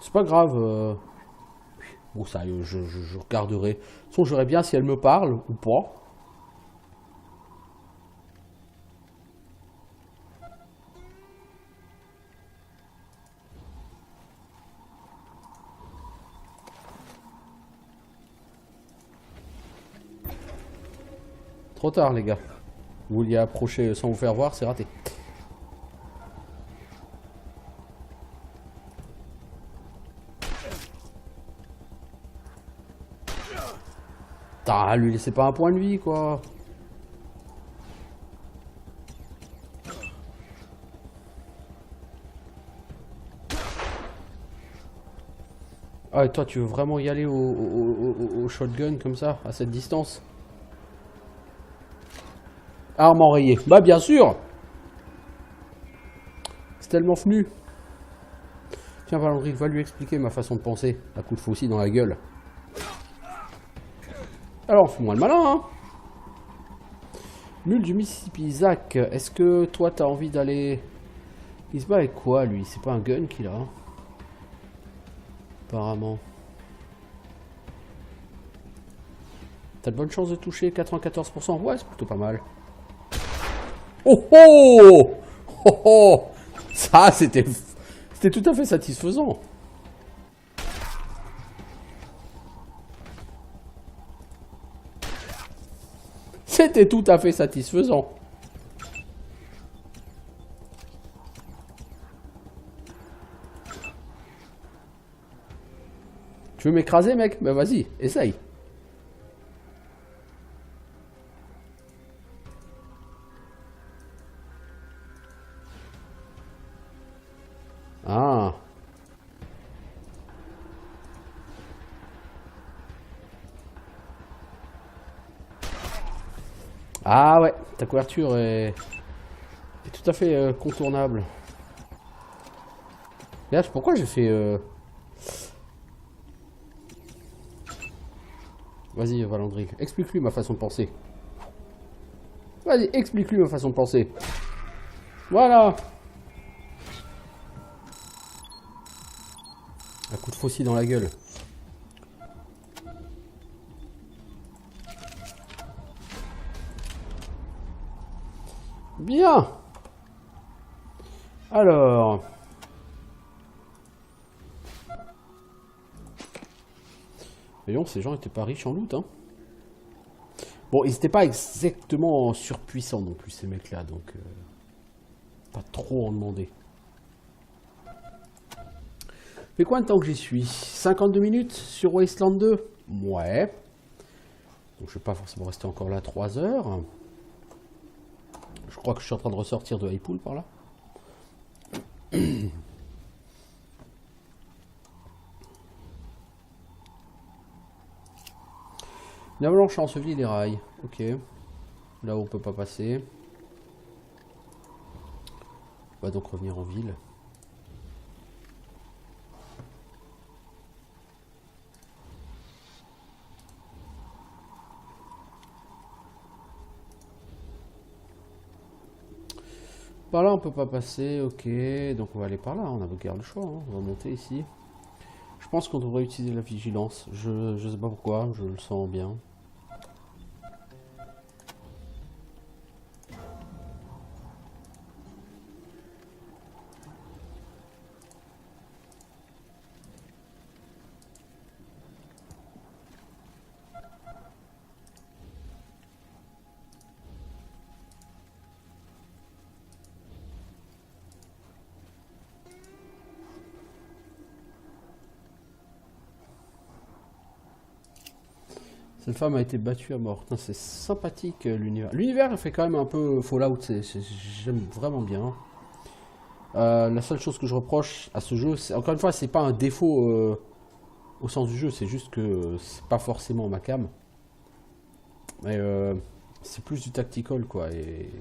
C'est pas grave. Bon, ça, je regarderai. De toute façon, j'aurais bien si elle me parle ou pas. Trop tard, les gars. Vous vouliez approcher sans vous faire voir, c'est raté. Ah, lui laissez pas un point de vie, quoi. Ah, et toi, tu veux vraiment y aller au shotgun comme ça, à cette distance? Arme enrayée. Bah, bien sûr. C'est tellement venu. Tiens, Valandric, va lui expliquer ma façon de penser. À coup de faucille dans la gueule. Alors, fais-moi le malin, hein. Mule du Mississippi. Zach, est-ce que toi, t'as envie d'aller... Il se bat avec quoi, lui? C'est pas un gun qu'il a? Apparemment. T'as de bonnes chances de toucher 94%? Ouais, c'est plutôt pas mal. Oh oh! Oh oh! Ça, c'était C'était tout à fait satisfaisant. C'était tout à fait satisfaisant. Tu veux m'écraser, mec? Ben vas-y, essaye. Ah. Ah ouais, ta couverture est tout à fait contournable. Là, pourquoi j'ai fait... Vas-y, Valandry, explique-lui ma façon de penser. Vas-y, explique-lui ma façon de penser. Voilà. Un coup de faucille dans la gueule. Bien. Alors... Voyons, ces gens n'étaient pas riches en loot, hein. Bon, ils n'étaient pas exactement surpuissants non plus, ces mecs-là, donc... pas trop en demander. Fait combien de temps que j'y suis? 52 minutes sur Wasteland 2? Ouais. Donc je vais pas forcément rester encore là 3 heures. Je crois que je suis en train de ressortir de Highpool par là. Une avalanche a enseveli les rails. Ok. Là où on peut pas passer. On va donc revenir en ville. Par là on peut pas passer, ok, donc on va aller par là, on n'a pas guère le choix, hein. On va monter ici. Je pense qu'on devrait utiliser la vigilance, je sais pas pourquoi, je le sens bien. Cette femme a été battue à mort. C'est sympathique l'univers. L'univers fait quand même un peu Fallout, j'aime vraiment bien. La seule chose que je reproche à ce jeu, encore une fois, c'est pas un défaut au sens du jeu, c'est juste que c'est pas forcément ma cam. Mais c'est plus du tactical quoi. Et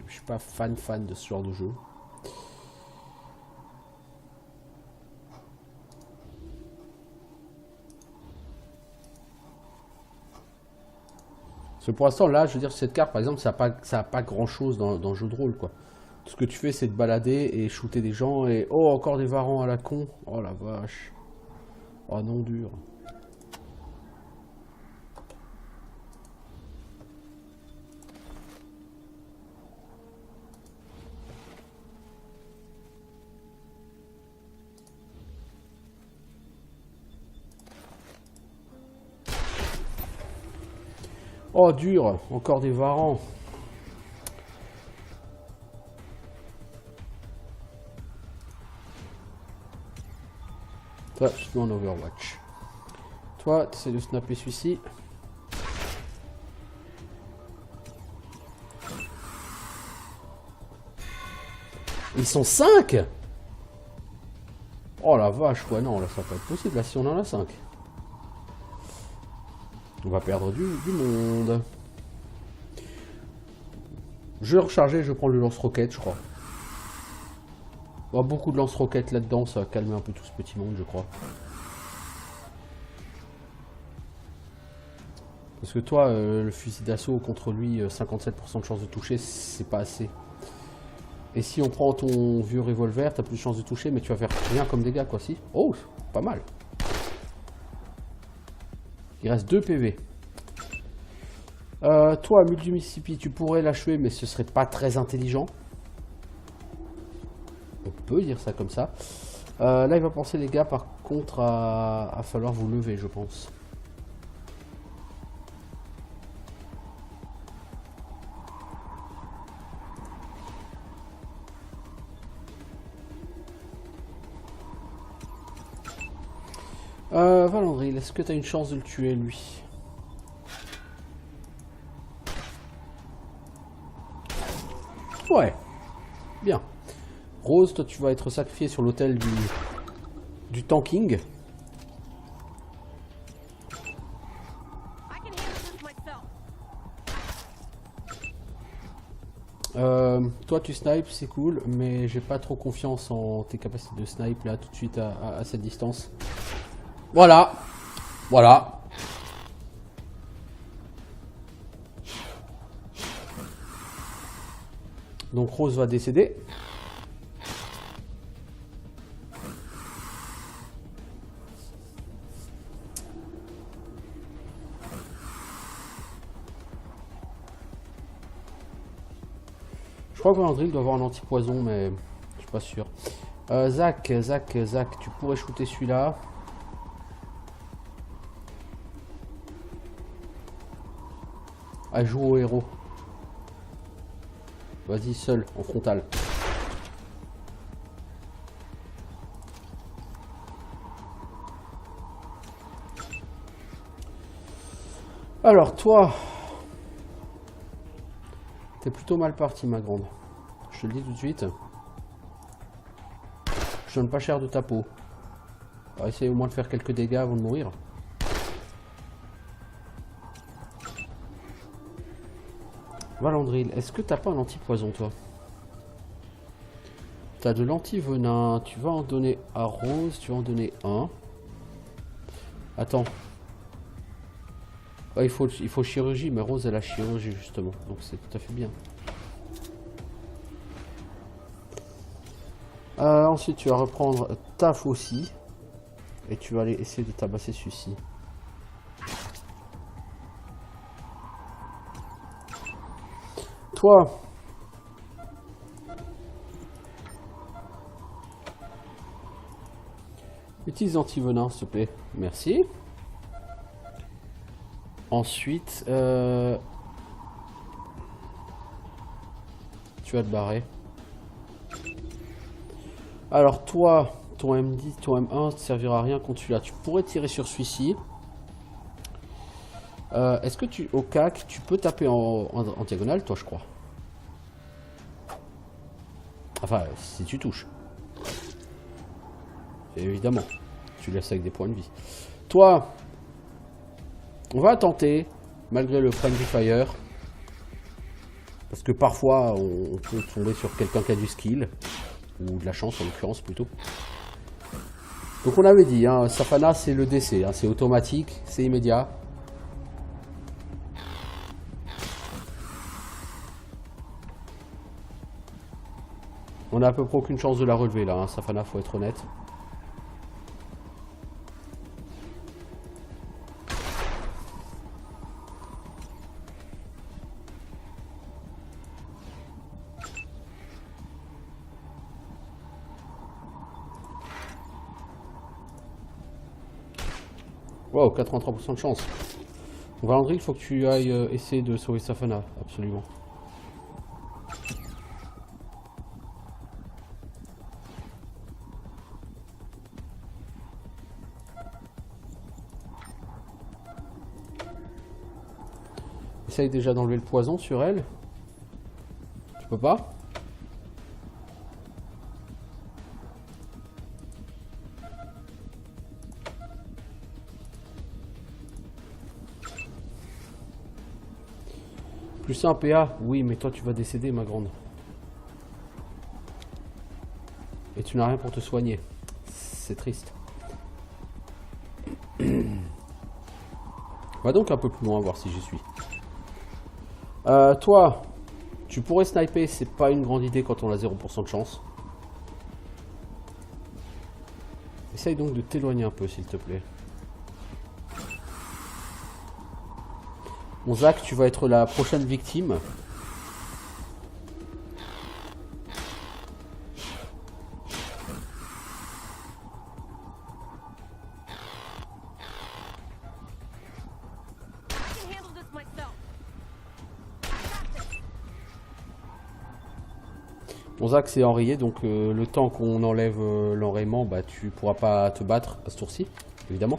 je suis pas fan de ce genre de jeu. Parce que pour l'instant, là, je veux dire, cette carte, par exemple, ça a pas grand chose dans le jeu de rôle, quoi. Tout ce que tu fais, c'est de balader et shooter des gens et... Oh, encore des varans à la con. Oh la vache. Oh non, dur. Oh, dur. Encore des varans. Toi, je suis en Overwatch. Toi, tu essaies de snapper celui-ci. Ils sont 5. Oh la vache, quoi. Non, là, ça va pas être possible. Là, si on en a 5. On va perdre du monde. Je vais recharger, je prends le lance-roquette, je crois. Il y aura beaucoup de lance-roquettes là-dedans, ça va calmer un peu tout ce petit monde, je crois. Parce que toi, le fusil d'assaut contre lui, 57% de chance de toucher, c'est pas assez. Et si on prend ton vieux revolver, t'as plus de chance de toucher, mais tu vas faire rien comme dégâts, quoi, si. Oh, pas mal. Il reste 2 PV. Toi, Multi Mississippi, tu pourrais l'achever, mais ce serait pas très intelligent. Donc peut dire ça comme ça. Là, il va penser, les gars, par contre, à falloir vous lever, je pense. Valandril, est-ce que tu as une chance de le tuer, lui? Ouais. Bien. Rose, toi, tu vas être sacrifié sur l'autel du tanking. Toi, tu snipes, c'est cool, mais j'ai pas trop confiance en tes capacités de snipe là tout de suite à cette distance. Voilà. Voilà. Donc Rose va décéder. Je crois que Valandril doit avoir un anti-poison, mais je suis pas sûr. Zach, tu pourrais shooter celui-là. Ah, joue au héros. Vas-y, seul, en frontal. Alors, toi... T'es plutôt mal parti, ma grande. Je te le dis tout de suite. Je donne pas cher de ta peau. On va essayer au moins de faire quelques dégâts avant de mourir. Valandril, est-ce que t'as pas un anti-poison, toi? T'as de l'anti-venin. Tu vas en donner à Rose. Tu vas en donner un. Attends. Ah, il faut chirurgie, mais Rose, elle a chirurgie, justement. Donc c'est tout à fait bien. Ensuite, tu vas reprendre Taf aussi. Et tu vas aller essayer de tabasser celui-ci. Toi, utilise anti-venin, s'il te plaît. Merci. Ensuite, tu vas te barrer. Alors toi, ton M10, ton M1 ne te servira à rien contre celui-là. Tu pourrais tirer sur celui-ci. Est-ce que au CAC, tu peux taper en diagonale, toi, je crois. Enfin, si tu touches. Et évidemment, tu laisses avec des points de vie. Toi, on va tenter, malgré le friendly fire. Parce que parfois, on peut tomber sur quelqu'un qui a du skill. Ou de la chance, en l'occurrence, plutôt. Donc on avait dit, hein, Safana, c'est le décès. Hein, c'est automatique, c'est immédiat. On a à peu près aucune chance de la relever, là. Hein, Safana, faut être honnête. Wow, 83% de chance. Valandril, il faut que tu ailles essayer de sauver Safana, absolument. Essaye déjà d'enlever le poison sur elle. Tu peux pas? Plus un PA, oui, mais toi tu vas décéder, ma grande. Et tu n'as rien pour te soigner. C'est triste. Va donc un peu plus loin, voir si j'y suis. Toi, tu pourrais sniper, c'est pas une grande idée quand on a 0% de chance. Essaye donc de t'éloigner un peu, s'il te plaît. Bon, Zach, tu vas être la prochaine victime. Bon, Zach, c'est enrayé, donc le temps qu'on enlève l'enrayement, bah tu pourras pas te battre à ce tour-ci, évidemment.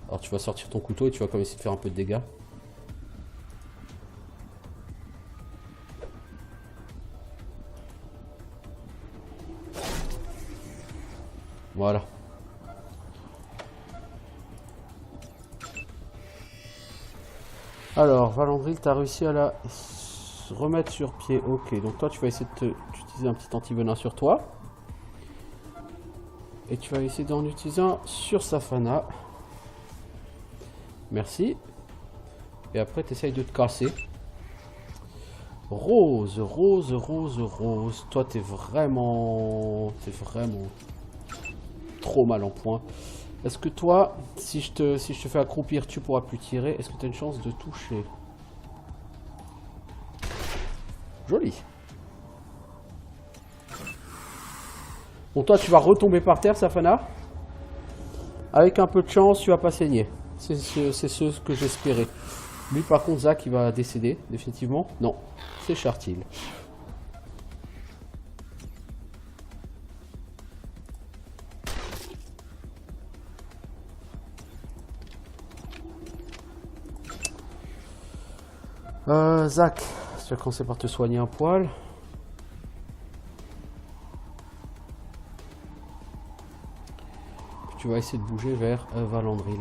Alors tu vas sortir ton couteau et tu vas quand même essayer de faire un peu de dégâts. Voilà. Alors, Valandril, t'as réussi à la remettre sur pied. Ok, donc toi tu vas essayer d'utiliser un petit anti-venin sur toi. Et tu vas essayer d'en utiliser un sur Safana. Merci. Et après tu essayes de te casser. Rose, Rose, Rose, Rose. Toi t'es vraiment trop mal en point. Est-ce que toi, si je te fais accroupir, tu pourras plus tirer? Est-ce que tu as une chance de toucher? Joli. Bon, toi, tu vas retomber par terre, Safana. Avec un peu de chance, tu vas pas saigner. C'est ce que j'espérais. Lui, par contre, Zach, il va décéder, définitivement. Non, c'est Chartil. Zach, tu vas commencer par te soigner un poil. Puis tu vas essayer de bouger vers Valandril.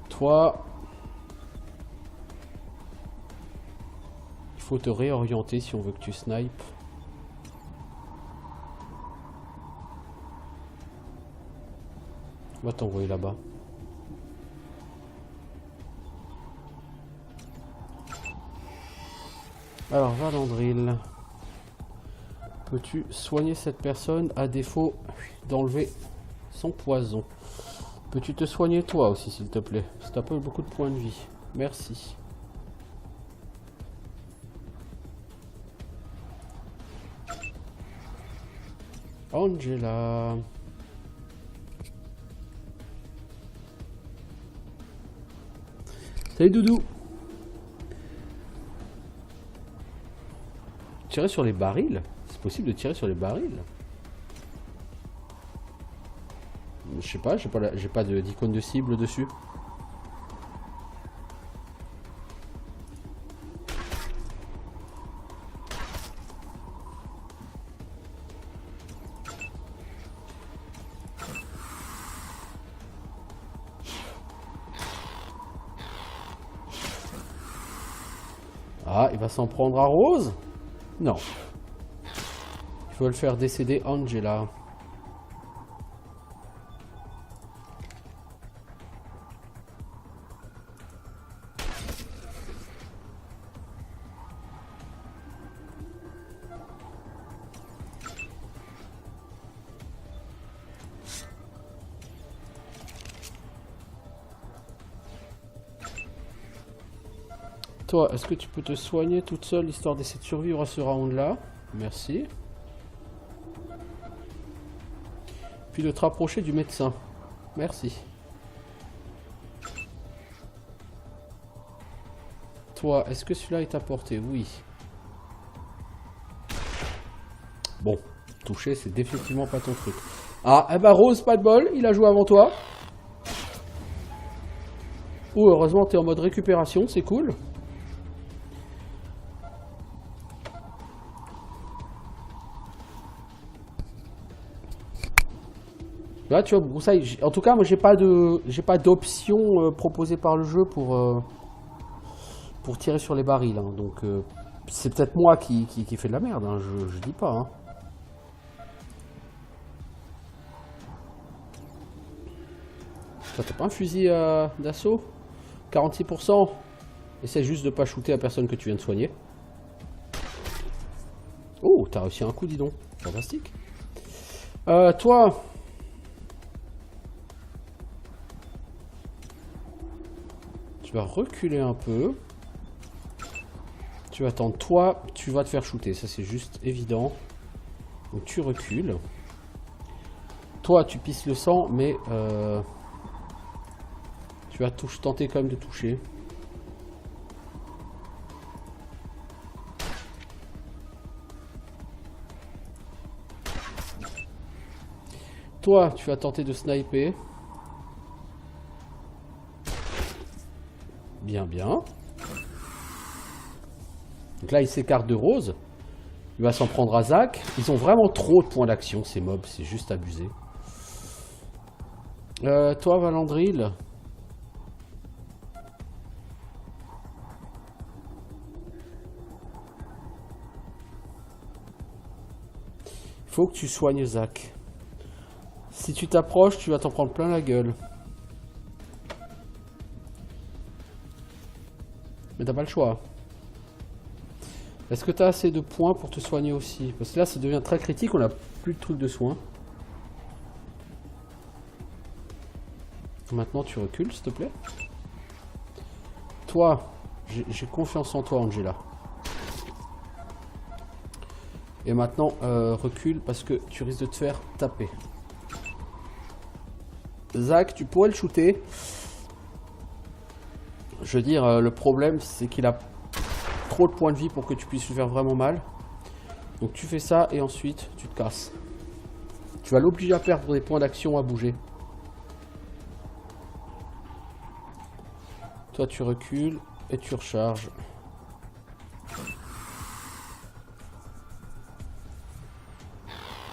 Toi, il faut te réorienter si on veut que tu snipes. On va t'envoyer là-bas. Alors, Valandril, peux-tu soigner cette personne à défaut d'enlever son poison? Peux-tu te soigner toi aussi, s'il te plaît? C'est un peu beaucoup de points de vie. Merci. Angela. Salut Doudou. Tirer sur les barils? C'est possible de tirer sur les barils? Je sais pas, j'ai pas d'icône de cible dessus. Ah, il va s'en prendre à Rose? Non. Il faut le faire décéder Angela. Toi, est-ce que tu peux te soigner toute seule histoire d'essayer de survivre à ce round-là? Merci. Puis de te rapprocher du médecin. Merci. Toi, est-ce que celui-là est à portée? Oui. Bon, toucher, c'est définitivement pas ton truc. Ah, eh ben Rose, pas de bol, il a joué avant toi. Oh, heureusement, t'es en mode récupération, c'est cool. Là, tu vois, Broussaille, en tout cas, moi, j'ai pas d'option proposée par le jeu pour tirer sur les barils. Hein. Donc, c'est peut-être moi qui fait de la merde, hein, je dis pas. Hein. T'as pas un fusil d'assaut? 46%. Essaie juste de pas shooter à personne que tu viens de soigner. Oh, t'as réussi un coup, dis donc. Fantastique. Toi... Tu vas reculer un peu. Tu vas attendre. Toi, tu vas te faire shooter. Ça, c'est juste évident. Donc, tu recules. Toi, tu pisses le sang, mais tu vas tenter quand même de toucher. Toi, tu vas tenter de sniper. Bien, bien. Donc là, il s'écarte de Rose. Il va s'en prendre à Zach. Ils ont vraiment trop de points d'action, ces mobs. C'est juste abusé. Toi, Valandril. Il faut que tu soignes Zach. Si tu t'approches, tu vas t'en prendre plein la gueule. Mais t'as pas le choix. Est-ce que t'as assez de points pour te soigner aussi? Parce que là, ça devient très critique. On a plus de trucs de soins. Maintenant, tu recules, s'il te plaît. Toi, j'ai confiance en toi, Angela. Et maintenant, recule parce que tu risques de te faire taper. Zach, tu pourrais le shooter. Je veux dire, le problème, c'est qu'il a trop de points de vie pour que tu puisses lui faire vraiment mal. Donc tu fais ça et ensuite, tu te casses. Tu vas l'obliger à perdre des points d'action, à bouger. Toi, tu recules et tu recharges.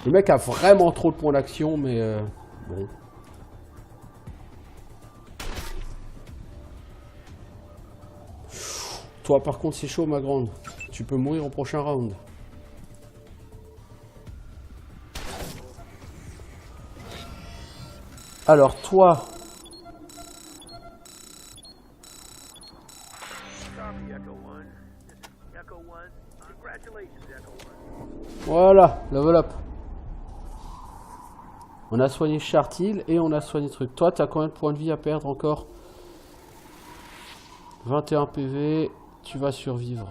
Le mec a vraiment trop de points d'action, mais bon. Toi, par contre, c'est chaud, ma grande. Tu peux mourir au prochain round. Alors, toi... Voilà, level up. On a soigné Chartil et on a soigné truc. Toi, t'as combien de points de vie à perdre encore? 21 PV, tu vas survivre.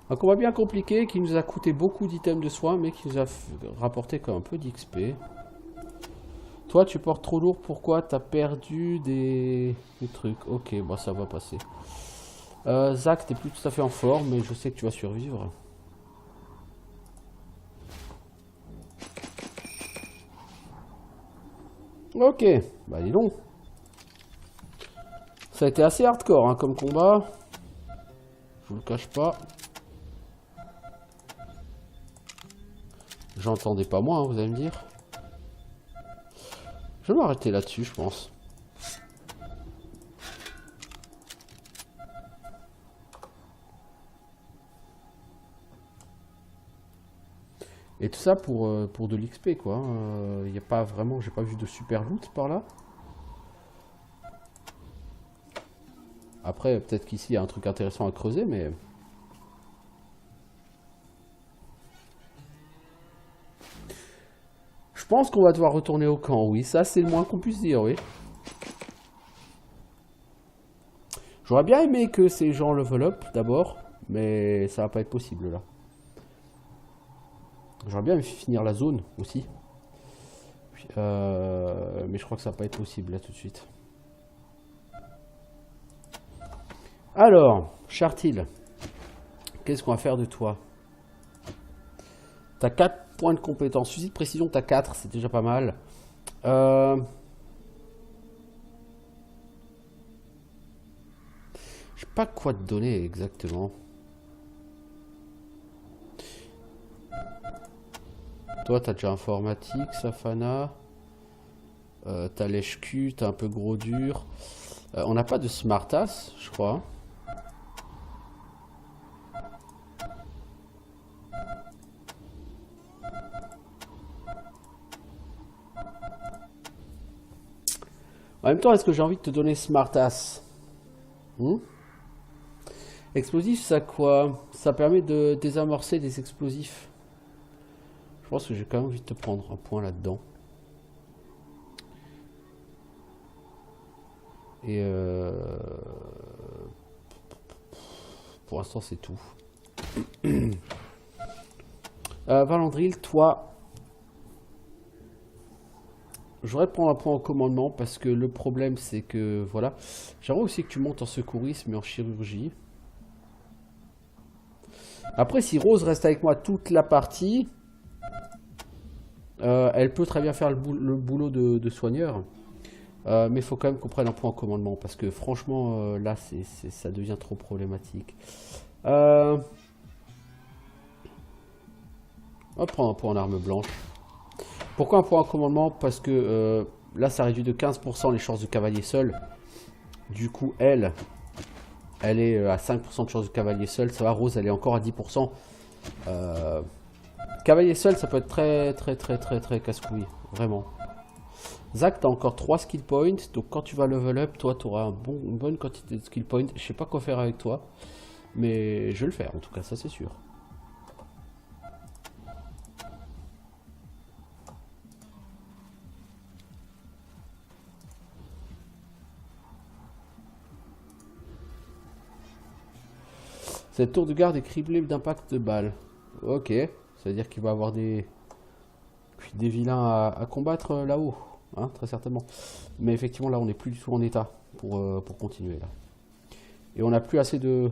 Un combat bien compliqué qui nous a coûté beaucoup d'items de soins, mais qui nous a rapporté quand même un peu d'XP. Toi, tu portes trop lourd, pourquoi? T'as perdu des trucs. Ok, bon, ça va passer. Zach, t'es plus tout à fait en forme, mais je sais que tu vas survivre. Ok, bah dis donc. Ça a été assez hardcore hein, comme combat. Je vous le cache pas. J'entendais pas moi, hein, vous allez me dire. Je vais m'arrêter là-dessus, je pense. Et tout ça pour de l'XP quoi. Il n'y a pas vraiment, j'ai pas vu de super loot par là. Après, peut-être qu'ici il y a un truc intéressant à creuser, mais... Je pense qu'on va devoir retourner au camp, oui. Ça, c'est le moins qu'on puisse dire, oui. J'aurais bien aimé que ces gens level up d'abord, mais ça va pas être possible là. J'aurais bien finir la zone aussi. Mais je crois que ça va pas être possible là tout de suite. Alors, Chartil, qu'est-ce qu'on va faire de toi? T'as 4 points de compétence. Fusil de précision, t'as 4, c'est déjà pas mal. Je sais pas quoi te donner exactement. Toi, t'as déjà informatique, Safana. T'as lèche-cul, t'as un peu gros dur. On n'a pas de smartass, je crois. En même temps, est-ce que j'ai envie de te donner smartass? Explosif, ça quoi? Ça permet de désamorcer des explosifs. Je pense que j'ai quand même envie de te prendre un point là-dedans. Et pour l'instant, c'est tout. Valandril, toi... Je voudrais te prendre un point en commandement parce que le problème c'est que voilà. J'aimerais aussi que tu montes en secourisme et en chirurgie. Après, si Rose reste avec moi toute la partie, elle peut très bien faire le boulot de soigneur. Mais il faut quand même qu'on prenne un point en commandement. Parce que franchement, là, ça devient trop problématique. On va prendre un point en arme blanche. Pourquoi un point en commandement? Parce que là, ça réduit de 15% les chances de cavalier seul. Du coup, elle est à 5% de chance de cavalier seul. Ça va, Rose, elle est encore à 10%. Cavalier seul, ça peut être très casse-couille. Vraiment. Zach, t'as encore 3 skill points. Donc quand tu vas level up, toi, tu auras une bonne quantité de skill points. Je sais pas quoi faire avec toi. Mais je vais le faire, en tout cas, ça c'est sûr. Cette tour de garde est criblée d'impact de balles. Ok, ça veut dire qu'il va avoir des vilains à combattre là-haut, hein, très certainement. Mais effectivement, là, on n'est plus du tout en état pour continuer là. Et on n'a plus assez des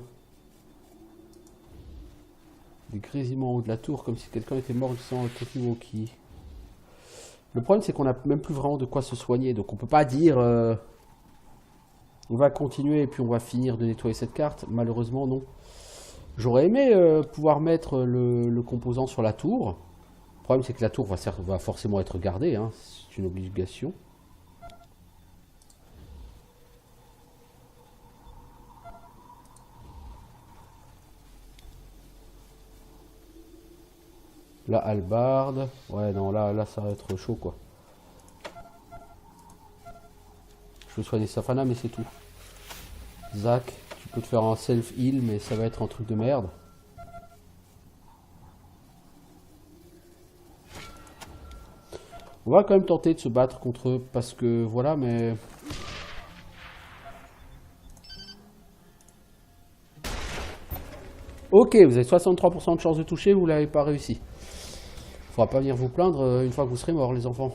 grésillements en haut de la tour, comme si quelqu'un était mort sans Tokiwoki. Le problème, c'est qu'on n'a même plus vraiment de quoi se soigner, donc on peut pas dire on va continuer et puis on va finir de nettoyer cette carte. Malheureusement, non. J'aurais aimé pouvoir mettre le composant sur la tour. Le problème, c'est que la tour va forcément être gardée, hein. C'est une obligation. La hallebarde. Ouais, non, là, ça va être chaud, quoi. Je veux soigner Safana, mais c'est tout. Zach, tu peux te faire un self-heal, mais ça va être un truc de merde. On va quand même tenter de se battre contre eux, parce que, voilà, mais... Ok, vous avez 63% de chance de toucher, vous l'avez pas réussi. Faudra pas venir vous plaindre une fois que vous serez morts, les enfants.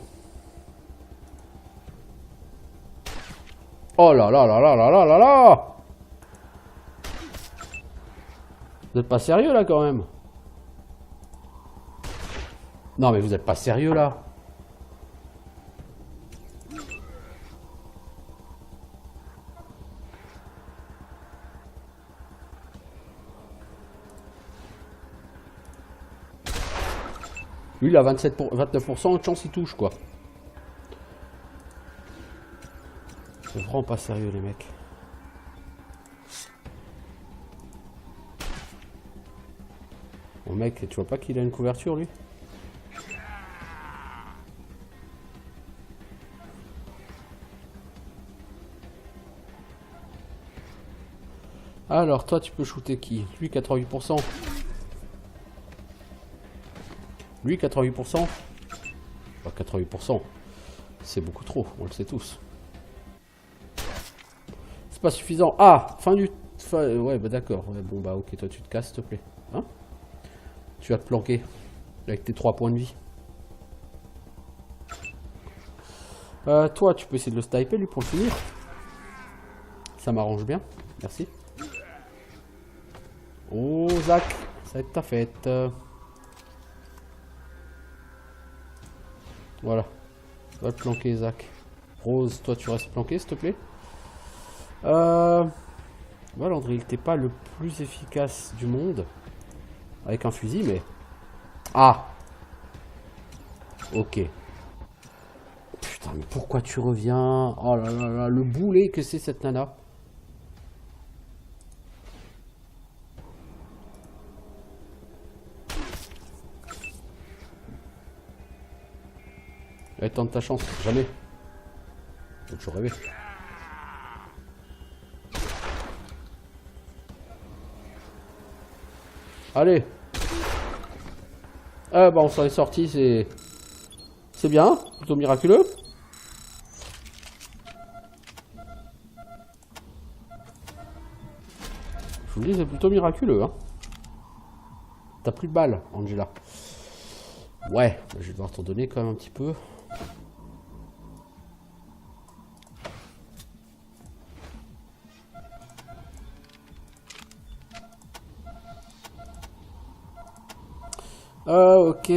Oh là là là là là là là là! Vous êtes pas sérieux là quand même? Non mais vous êtes pas sérieux là? Lui il a 29% de chance il touche quoi. C'est vraiment pas sérieux les mecs. Bon mec, tu vois pas qu'il a une couverture lui? Alors toi tu peux shooter qui? Lui 88%. Lui 88%. Pas 88%. C'est beaucoup trop, on le sait tous. C'est pas suffisant. Ah, ouais bah d'accord. Ouais, bon bah ok, toi tu te casses s'il te plaît. Hein? Tu vas te planquer avec tes 3 points de vie. Toi tu peux essayer de le sniper lui pour le finir. Ça m'arrange bien, merci. Oh Zach, ça va être ta fête. Voilà. Va te planquer Zach. Rose, toi tu restes planqué s'il te plaît. Voilà Andril, t'es pas le plus efficace du monde. Avec un fusil mais... Ah. Ok. Putain mais pourquoi tu reviens? Oh là là là, le boulet que c'est cette nana. Allez, tente ta chance, jamais. Faut toujours rêver. Allez. Ah bah on s'en est sorti, c'est bien, plutôt miraculeux. Je vous dis, c'est plutôt miraculeux, hein. T'as plus de balles, Angela. Ouais, je vais devoir t'en donner quand même un petit peu. Ok. Copy, Echo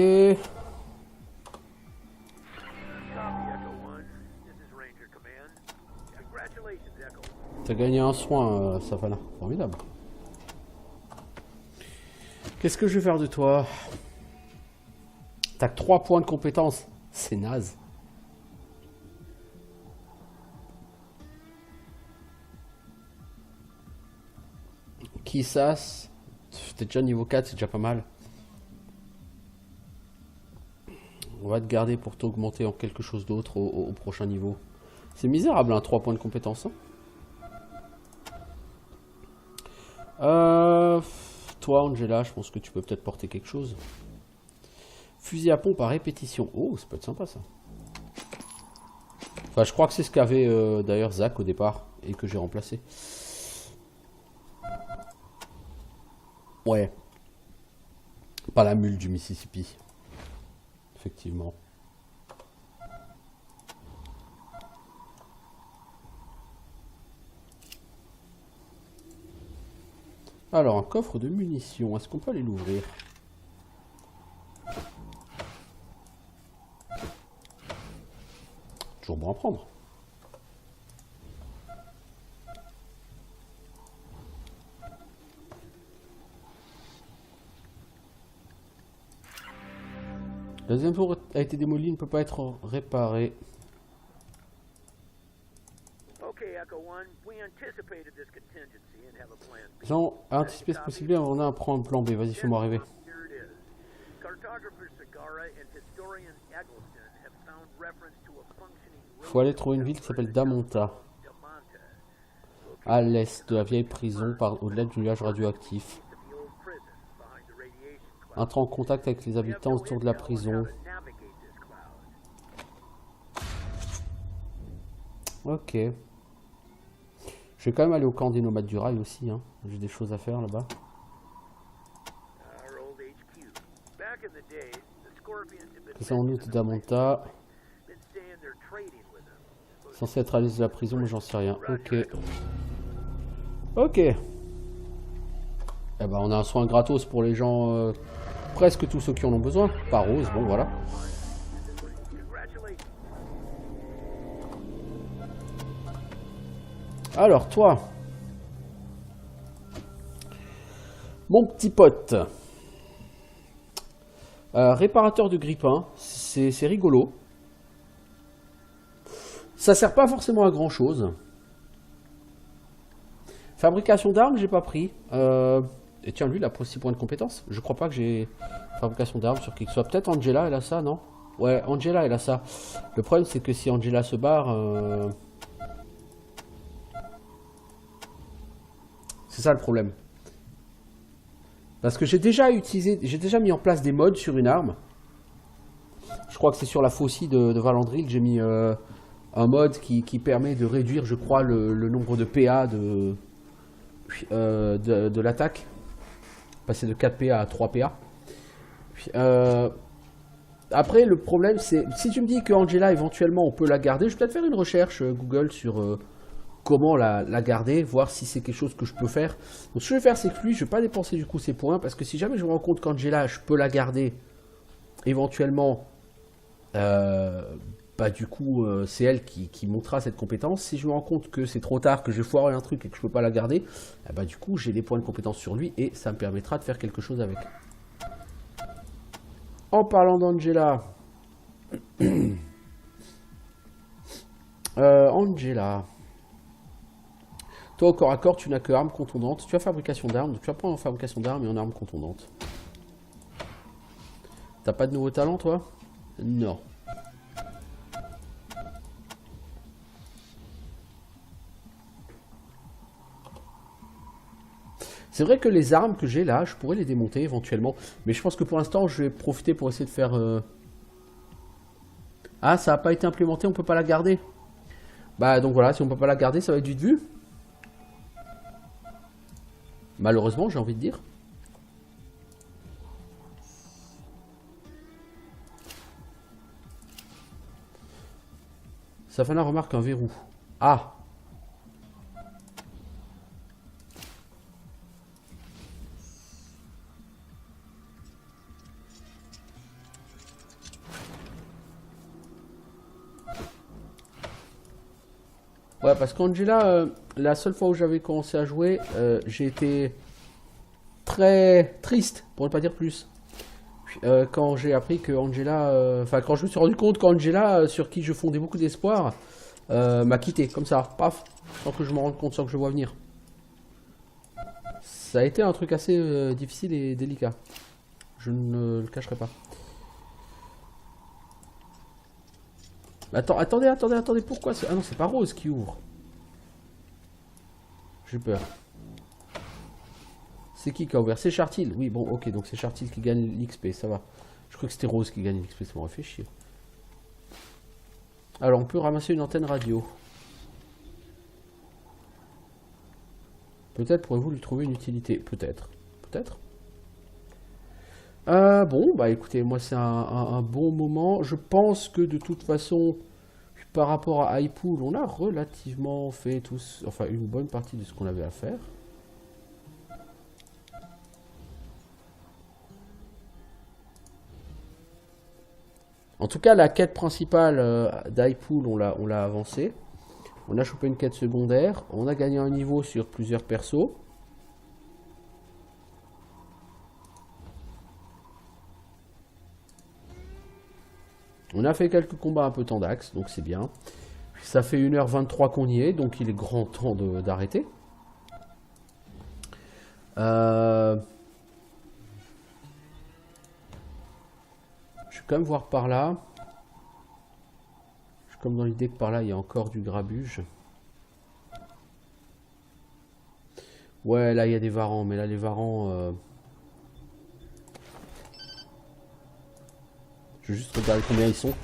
1. This is Ranger Command. Congratulations, Echo. T'as gagné un soin, Savannah. Formidable. Qu'est-ce que je vais faire de toi? T'as que 3 points de compétence. C'est naze. Kissas. T'es déjà niveau 4, c'est déjà pas mal. On va te garder pour t'augmenter en quelque chose d'autre au prochain niveau. C'est misérable, hein, 3 points de compétence. Hein. Toi, Angela, je pense que tu peux peut-être porter quelque chose. Fusil à pompe à répétition. Oh, ça peut être sympa, ça. Enfin, je crois que c'est ce qu'avait d'ailleurs Zach au départ et que j'ai remplacé. Ouais. Pas la mule du Mississippi. Effectivement. Alors, un coffre de munitions. Est-ce qu'on peut aller l'ouvrir? Toujours bon à prendre. La deuxième tour a été démolie, ne peut pas être réparée. Okay, Echo 1. We anticipated this contingency and have a plan B. Ils ont anticipé ce possible, on a un plan B. Vas-y, fais-moi rêver. Here it is. Cartographer Segara and historian Eggleston have found reference to a functioning Faut aller trouver une ville qui s'appelle Damonta, à l'est de la vieille prison, au-delà du nuage radioactif. Entre en contact avec les habitants autour de la prison. Ok. Je vais quand même aller au camp des nomades du rail aussi. Hein. J'ai des choses à faire là-bas. C'est en août Damonta. Censé être à l'est de la prison, mais j'en sais rien. Ok. Ok. Eh ben, on a un soin gratos pour les gens, presque tous ceux qui en ont besoin. Pas Rose, bon voilà. Alors toi, mon petit pote, réparateur de grippin, c'est rigolo. Ça sert pas forcément à grand chose. Fabrication d'armes, j'ai pas pris. Et tiens, lui, il a 6 points de compétence. Je crois pas que j'ai fabrication d'armes sur qui que ce soit. Peut-être Angela, elle a ça, non? Ouais, Angela, elle a ça. Le problème, c'est que si Angela se barre... C'est ça le problème. Parce que j'ai déjà mis en place des mods sur une arme. Je crois que c'est sur la faucille de Valandril. J'ai mis un mod qui permet de réduire, je crois, le nombre de PA de l'attaque. Passer de 4 PA à 3 PA. Après, le problème, c'est... Si tu me dis que Angela, éventuellement, on peut la garder, je vais peut-être faire une recherche Google sur... comment la garder, voir si c'est quelque chose que je peux faire. Donc ce que je vais faire, c'est que lui, je vais pas dépenser du coup ces points, parce que si jamais je me rends compte qu'Angela, je peux la garder, éventuellement, bah du coup, c'est elle qui montera cette compétence. Si je me rends compte que c'est trop tard, que j'ai foiré un truc et que je peux pas la garder, bah du coup, j'ai des points de compétence sur lui, et ça me permettra de faire quelque chose avec. En parlant d'Angela... Angela... Toi, au corps à corps, tu n'as que arme contondante. Tu as fabrication d'armes, donc tu vas prendre en fabrication d'armes et en arme contondante. T'as pas de nouveau talent, toi? Non. C'est vrai que les armes que j'ai là, je pourrais les démonter éventuellement. Mais je pense que pour l'instant, je vais profiter pour essayer de faire... Ah, ça n'a pas été implémenté, on peut pas la garder. Bah, donc voilà, si on peut pas la garder, ça va être vite vu. Malheureusement, j'ai envie de dire. Savannah remarque un verrou. Ah! Ouais, parce qu'Angela, la seule fois où j'avais commencé à jouer, j'ai été très triste, pour ne pas dire plus. Quand j'ai appris que Angela, enfin quand je me suis rendu compte qu'Angela, sur qui je fondais beaucoup d'espoir, m'a quitté, comme ça, paf, sans que je me rende compte, sans que je vois venir. Ça a été un truc assez difficile et délicat. Je ne le cacherai pas. Attendez, pourquoi ah non, c'est pas Rose qui ouvre. J'ai peur. C'est qui a ouvert? C'est Chartil. Oui, bon, ok, donc c'est Chartil qui gagne l'XP, ça va. Je crois que c'était Rose qui gagne l'XP, ça m'aurait fait chier. Alors, on peut ramasser une antenne radio. Peut-être pourrez-vous lui trouver une utilité. Peut-être. Peut-être. Bon, bah écoutez, moi c'est un bon moment. Je pense que de toute façon, par rapport à iPool, on a relativement fait tous, enfin une bonne partie de ce qu'on avait à faire. En tout cas, la quête principale d'iPool, on l'a avancée. On a chopé une quête secondaire. On a gagné un niveau sur plusieurs persos. On a fait quelques combats un peu tendax, donc c'est bien. Ça fait 1h23 qu'on y est, donc il est grand temps d'arrêter. Je vais quand même voir par là. Je suis comme dans l'idée que par là, il y a encore du grabuge. Ouais, là, il y a des varans, mais là, les varans... Je vais juste regarder combien ils sont.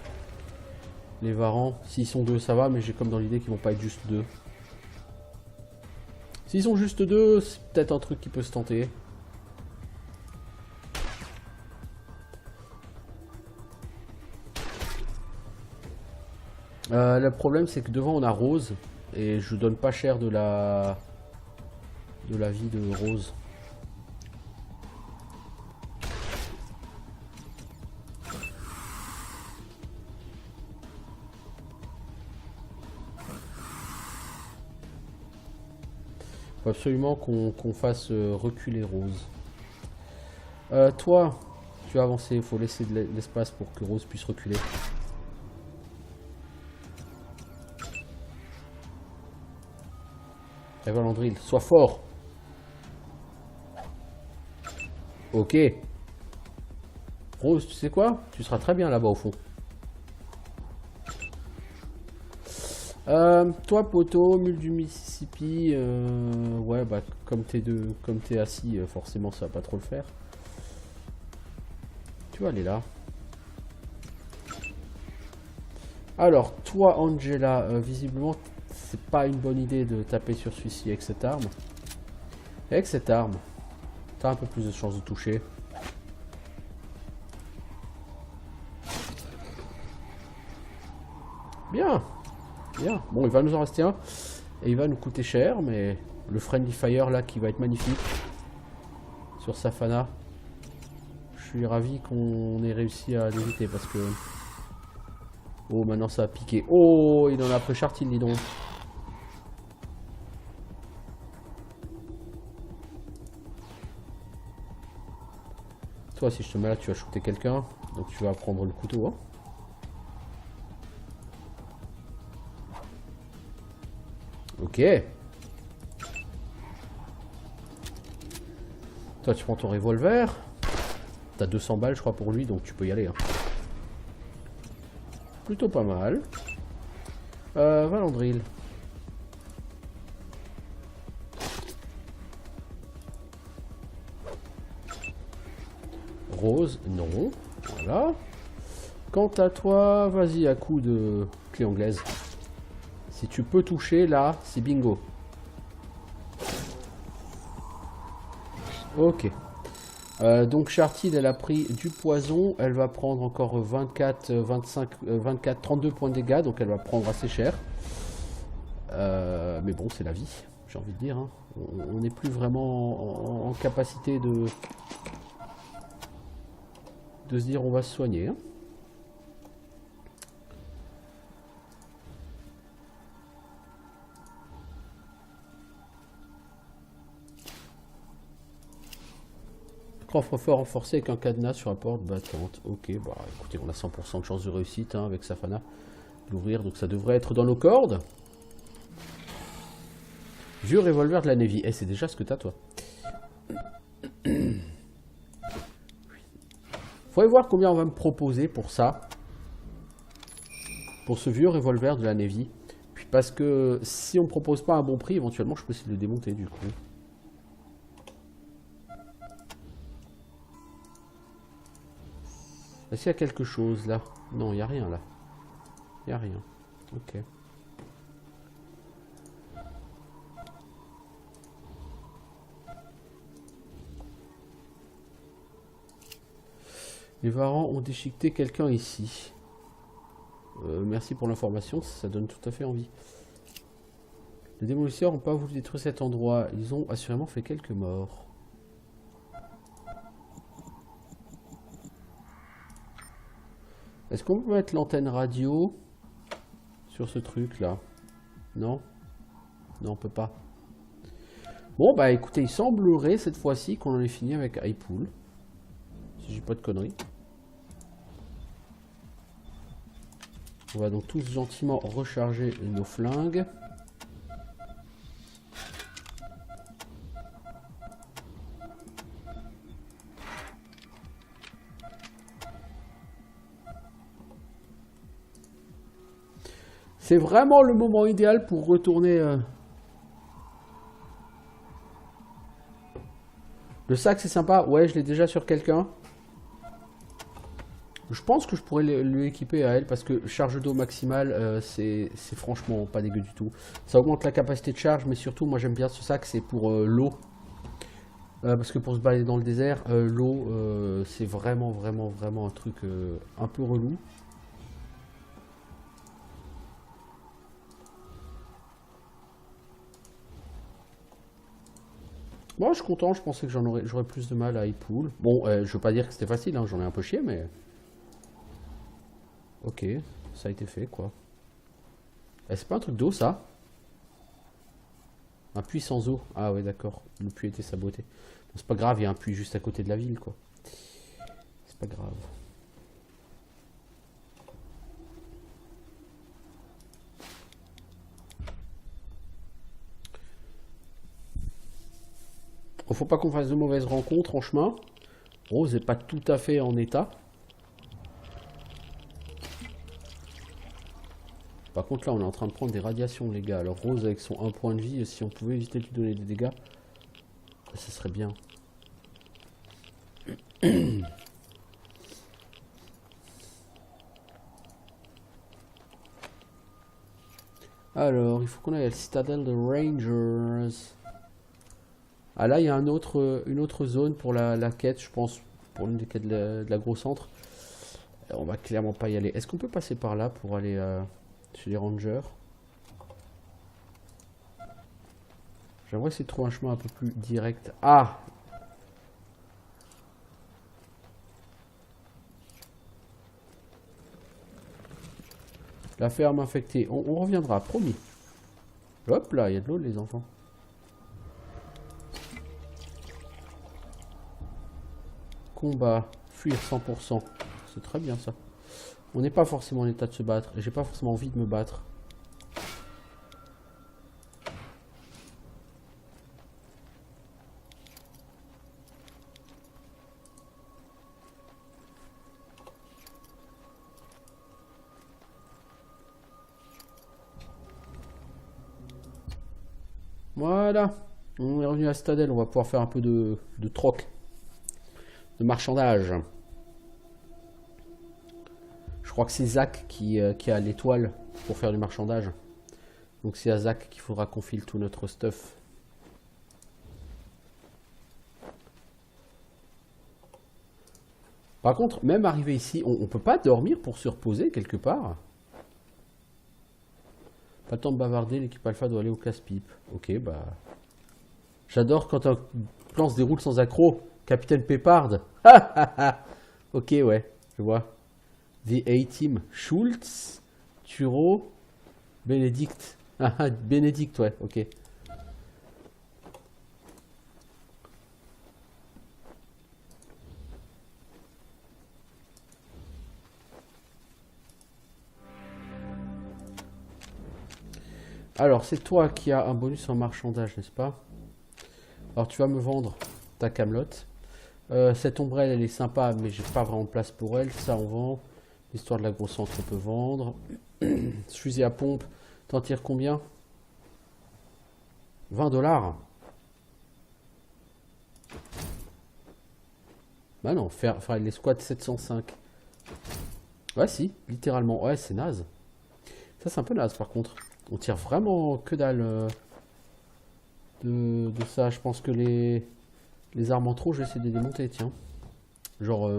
Les varans, s'ils sont 2, ça va, mais j'ai comme dans l'idée qu'ils vont pas être juste 2. S'ils sont juste 2, c'est peut-être un truc qui peut se tenter. Le problème, c'est que devant, on a Rose. Et je donne pas cher de la vie de Rose. Faut absolument qu'on fasse reculer Rose. Toi, tu vas avancer, il faut laisser de l'espace pour que Rose puisse reculer. Evalandril, sois fort. Ok. Rose, tu sais quoi? Tu seras très bien là-bas au fond. Toi, poteau, mule du Mississippi, ouais, bah, comme t'es assis, forcément, ça va pas trop le faire. Tu vas aller là. Alors, toi, Angela, visiblement, c'est pas une bonne idée de taper sur celui-ci avec cette arme. Et avec cette arme, t'as un peu plus de chances de toucher. Bien. Bien. Bon, il va nous en rester un. Et il va nous coûter cher, mais le Friendly Fire là qui va être magnifique sur Safana. Je suis ravi qu'on ait réussi à l'éviter parce que... Oh, maintenant ça a piqué. Oh, il en a pris Chartil, dis donc. Toi, si je te mets là, tu vas shooter quelqu'un. Donc tu vas prendre le couteau, hein. Ok. Toi, tu prends ton revolver. T'as 200 balles, je crois, pour lui, donc tu peux y aller. Hein. Plutôt pas mal. Valandril. Rose, non. Voilà. Quant à toi, vas-y, à coup de clé anglaise. Si tu peux toucher, là, c'est bingo. Ok. Donc Chartil, elle a pris du poison. Elle va prendre encore 24, 25, 24, 32 points de dégâts. Donc elle va prendre assez cher. Mais bon, c'est la vie, j'ai envie de dire. Hein. On n'est plus vraiment en capacité de se dire on va se soigner. Hein. Coffre-fort renforcé avec un cadenas sur la porte battante. Ok, bah écoutez, on a 100% de chance de réussite hein, avec Safana. L'ouvrir, donc ça devrait être dans nos cordes. Vieux revolver de la Navy. Eh, c'est déjà ce que t'as, toi. Faudrait voir combien on va me proposer pour ça. Pour ce vieux revolver de la Navy. Puis parce que si on me propose pas un bon prix, éventuellement je peux essayer de le démonter du coup. Est-ce qu'il y a quelque chose là? Non, il n'y a rien là. Il n'y a rien. Ok. Les Varans ont déchiqueté quelqu'un ici. Merci pour l'information, ça donne tout à fait envie. Les démolisseurs n'ont pas voulu détruire cet endroit. Ils ont assurément fait quelques morts. Est-ce qu'on peut mettre l'antenne radio sur ce truc là? Non? Non, on peut pas. Bon bah écoutez, il semblerait cette fois-ci qu'on en ait fini avec Highpool. Si j'ai pas de conneries. On va donc tous gentiment recharger nos flingues. C'est vraiment le moment idéal pour retourner... Le sac c'est sympa. Ouais, je l'ai déjà sur quelqu'un. Je pense que je pourrais lui équiper à elle parce que charge d'eau maximale, c'est franchement pas dégueu du tout. Ça augmente la capacité de charge, mais surtout, moi j'aime bien ce sac, c'est pour l'eau. Parce que pour se balader dans le désert, l'eau, c'est vraiment un truc un peu relou. Moi, je suis content, je pensais que j'aurais plus de mal à Highpool. Bon, je veux pas dire que c'était facile, hein, j'en ai un peu chié, mais... Ok, ça a été fait, quoi. C'est pas un truc d'eau, ça? Un puits sans eau. Ah ouais, d'accord. Le puits était saboté. Bon, c'est pas grave, il y a un puits juste à côté de la ville, quoi. C'est pas grave. Faut pas qu'on fasse de mauvaises rencontres en chemin. Rose n'est pas tout à fait en état. Par contre là on est en train de prendre des radiations les gars. Alors Rose avec son 1 point de vie, si on pouvait éviter de lui donner des dégâts, ça serait bien. Alors il faut qu'on aille à la citadelle de Rangers. Ah là il y a une autre zone pour la quête, je pense, pour l'une des quêtes de la gros centre. On va clairement pas y aller. Est-ce qu'on peut passer par là pour aller chez les rangers? J'aimerais essayer de trouver un chemin un peu plus direct. Ah! La ferme infectée. On reviendra, promis. Hop là, il y a de l'eau les enfants. Combat, fuir 100%. C'est très bien ça. On n'est pas forcément en état de se battre. Et j'ai pas forcément envie de me battre. Voilà. On est revenu à Stadel. On va pouvoir faire un peu de troc. De marchandage. Je crois que c'est Zach qui a l'étoile pour faire du marchandage. Donc c'est à Zach qu'il faudra qu'on file tout notre stuff. Par contre, même arrivé ici, on peut pas dormir pour se reposer quelque part. Pas le temps de bavarder, l'équipe alpha doit aller au casse-pipe. Ok, bah... J'adore quand un plan se déroule sans accroc. Capitaine Pépard. Ok, ouais, je vois. The A-Team. Schultz, Turo, Bénédicte. Ah, Bénédicte, ouais, ok. Alors, c'est toi qui as un bonus en marchandage, n'est-ce pas? Alors, tu vas me vendre ta camelote. Cette ombrelle, elle est sympa, mais j'ai pas vraiment de place pour elle. Ça, on vend. L'histoire de la grosse centre, on peut vendre. Fusil à pompe, t'en tires combien? 20 $. Bah non, faire les squats 705. Ouais, si, littéralement. Ouais, c'est naze. Ça, c'est un peu naze, par contre. On tire vraiment que dalle de ça. Je pense que les armes en trop, je vais essayer de les démonter, tiens. Genre,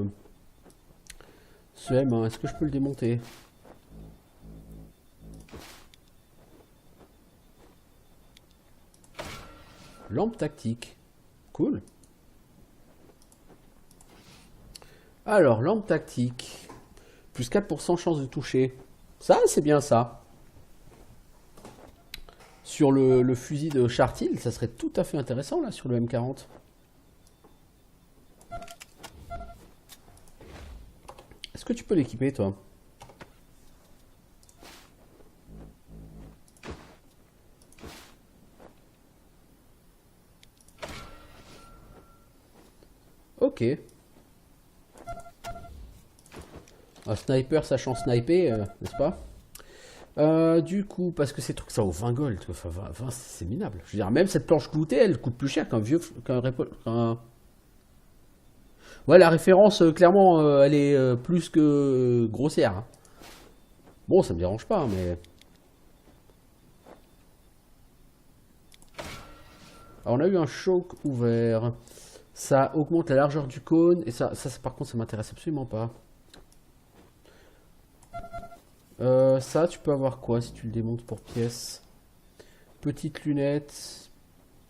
ce M1, est-ce que je peux le démonter? Lampe tactique. Cool. Alors, lampe tactique. Plus 4% chance de toucher. Ça, c'est bien ça. Sur le fusil de Chartil, ça serait tout à fait intéressant, là, sur le M40. Est-ce que tu peux l'équiper, toi? Ok. Un sniper sachant sniper, n'est-ce pas? Du coup, parce que ces trucs, ça vaut 20 gold. Enfin, 20 c'est minable. Je veux dire, même cette planche cloutée, elle coûte plus cher qu'un. Ouais, la référence, clairement, elle est plus que grossière. Hein. Bon, ça me dérange pas, mais. Alors, on a eu un choc ouvert. Ça augmente la largeur du cône. Et ça par contre, ça m'intéresse absolument pas. Ça, tu peux avoir quoi si tu le démontes pour pièces? Petite lunette.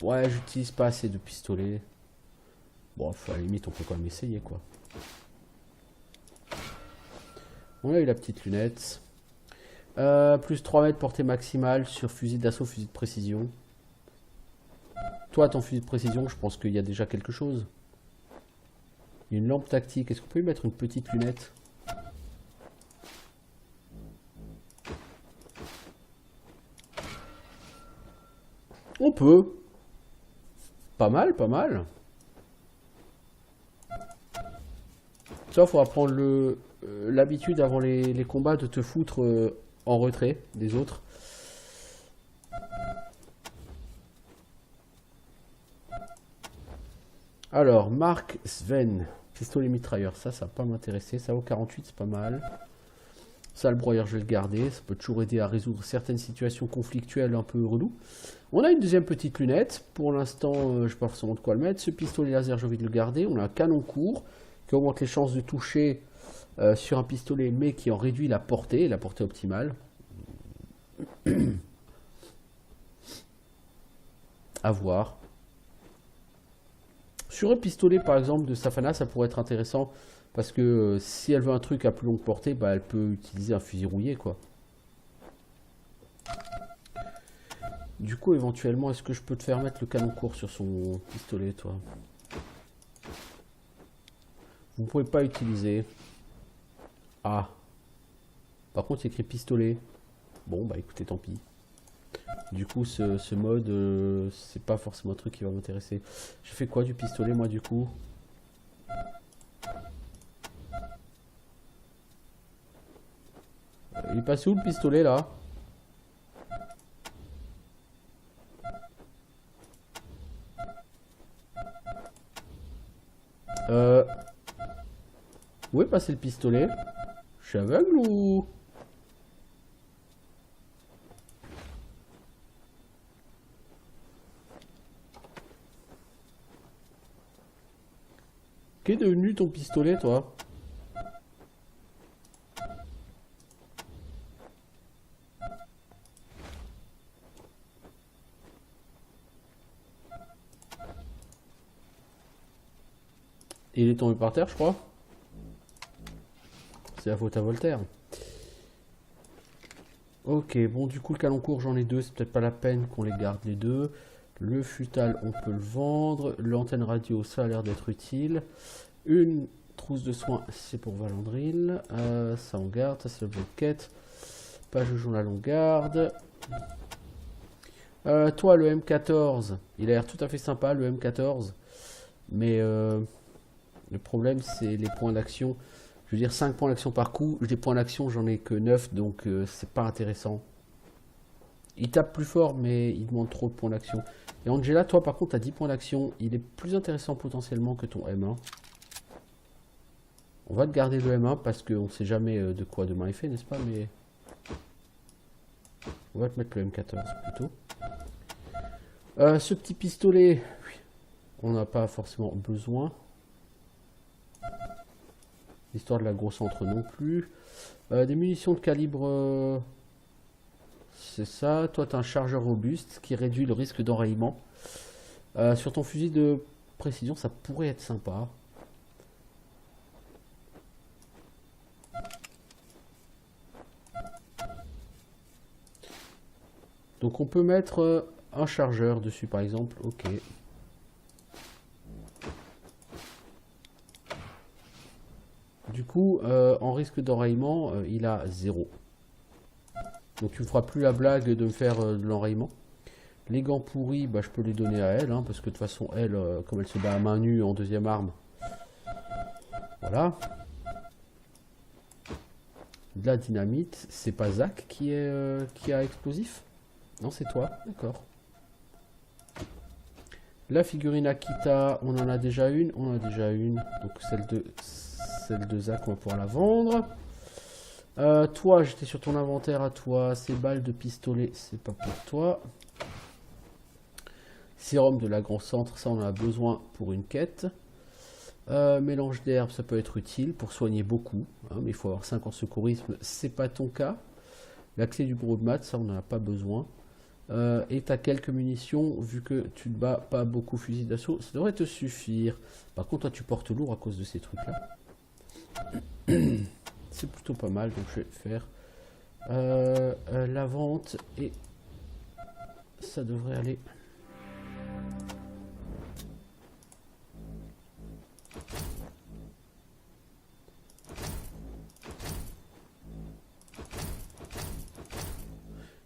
Ouais, j'utilise pas assez de pistolets. Bon, à la limite, on peut quand même essayer, quoi. On a eu la petite lunette. Plus 3 mètres portée maximale sur fusil d'assaut, fusil de précision. Toi, ton fusil de précision, je pense qu'il y a déjà quelque chose. Une lampe tactique. Est-ce qu'on peut lui mettre une petite lunette? On peut. Pas mal, pas mal. Ça, il faudra prendre l'habitude avant les combats de te foutre en retrait des autres. Alors, Mark Sven, pistolet mitrailleur, ça va pas m'intéresser. Ça vaut 48, c'est pas mal. Ça, le broyeur, je vais le garder. Ça peut toujours aider à résoudre certaines situations conflictuelles un peu reloues. On a une deuxième petite lunette. Pour l'instant, je n'ai pas forcément de quoi le mettre. Ce pistolet laser, j'ai envie de le garder. On a un canon court qui augmente les chances de toucher sur un pistolet, mais qui en réduit la portée optimale. À voir. Sur un pistolet, par exemple, de Safana, ça pourrait être intéressant. Parce que si elle veut un truc à plus longue portée, bah, elle peut utiliser un fusil rouillé, quoi. Du coup, éventuellement, est-ce que je peux te faire mettre le canon court sur son pistolet, toi? Vous ne pouvez pas utiliser. Ah. Par contre, il y a écrit pistolet. Bon, bah écoutez, tant pis. Du coup, ce mode, c'est pas forcément un truc qui va m'intéresser. Je fais quoi du pistolet, moi, du coup? Il est passé où le pistolet, là? Où est passé le pistolet? Je suis aveugle ou... Qu'est devenu ton pistolet, toi? Il est tombé par terre, je crois. C'est la faute à Voltaire. Ok, bon, du coup, le canon court, j'en ai deux. C'est peut-être pas la peine qu'on les garde les deux. Le futal, on peut le vendre. L'antenne radio, ça a l'air d'être utile. Une trousse de soins, c'est pour Valandril. Ça, on garde. Ça, c'est le bloquette. Page de journal, on garde. Toi, le M14, il a l'air tout à fait sympa, le M14. Mais le problème, c'est les points d'action. Je veux dire, 5 points d'action par coup. Les points d'action, j'en ai que 9, donc c'est pas intéressant. Il tape plus fort, mais il demande trop de points d'action. Et Angela, toi, par contre, tu as 10 points d'action. Il est plus intéressant potentiellement que ton M1. On va te garder le M1 parce qu'on ne sait jamais de quoi demain est fait, n'est-ce pas? Mais on va te mettre le M14 plutôt. Ce petit pistolet, oui, on n'a pas forcément besoin. L'histoire de la grosse entre non plus. Des munitions de calibre... c'est ça. Toi, tu as un chargeur robuste qui réduit le risque d'enrayement. Sur ton fusil de précision, ça pourrait être sympa. Donc on peut mettre un chargeur dessus par exemple. Ok. Du coup, en risque d'enrayement, il a 0. Donc tu ne feras plus la blague de me faire de l'enrayement. Les gants pourris, bah, je peux les donner à elle, hein, parce que de toute façon, elle, comme elle se bat à main nue en deuxième arme, voilà. De la dynamite, c'est pas Zach qui a explosif? Non, c'est toi, d'accord. La figurine Akita, on en a déjà une, donc celle de Zach, on va pouvoir la vendre. Toi, j'étais sur ton inventaire à toi, ces balles de pistolet, c'est pas pour toi. Sérum de la Grand Centre, ça on en a besoin pour une quête. Mélange d'herbes, ça peut être utile pour soigner beaucoup, hein, mais il faut avoir 5 en secourisme, c'est pas ton cas. La clé du bureau de maths, ça on n'en a pas besoin. Et tu as quelques munitions, vu que tu ne bats pas beaucoup fusil d'assaut, ça devrait te suffire. Par contre, toi tu portes lourd à cause de ces trucs-là. C'est plutôt pas mal, donc je vais faire la vente et ça devrait aller.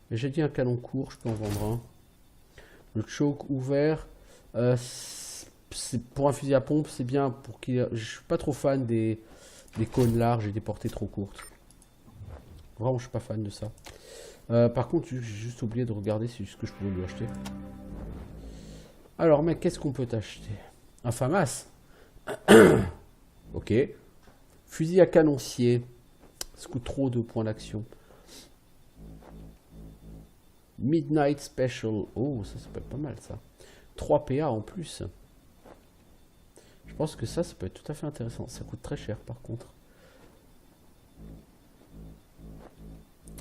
Mais j'ai dit un canon court, je peux en vendre un. Le choke ouvert, pour un fusil à pompe, c'est bien pour qu'il. Je suis pas trop fan des cônes larges et des portées trop courtes. Vraiment, je suis pas fan de ça. Par contre, j'ai juste oublié de regarder ce que je pouvais lui acheter. Alors, mec, qu'est-ce qu'on peut t'acheter? Un FAMAS. Ok. Fusil à canoncier. Ça coûte trop de points d'action. Midnight Special. Oh, ça peut être pas mal, ça. 3 PA en plus. Je pense que ça peut être tout à fait intéressant. Ça coûte très cher, par contre.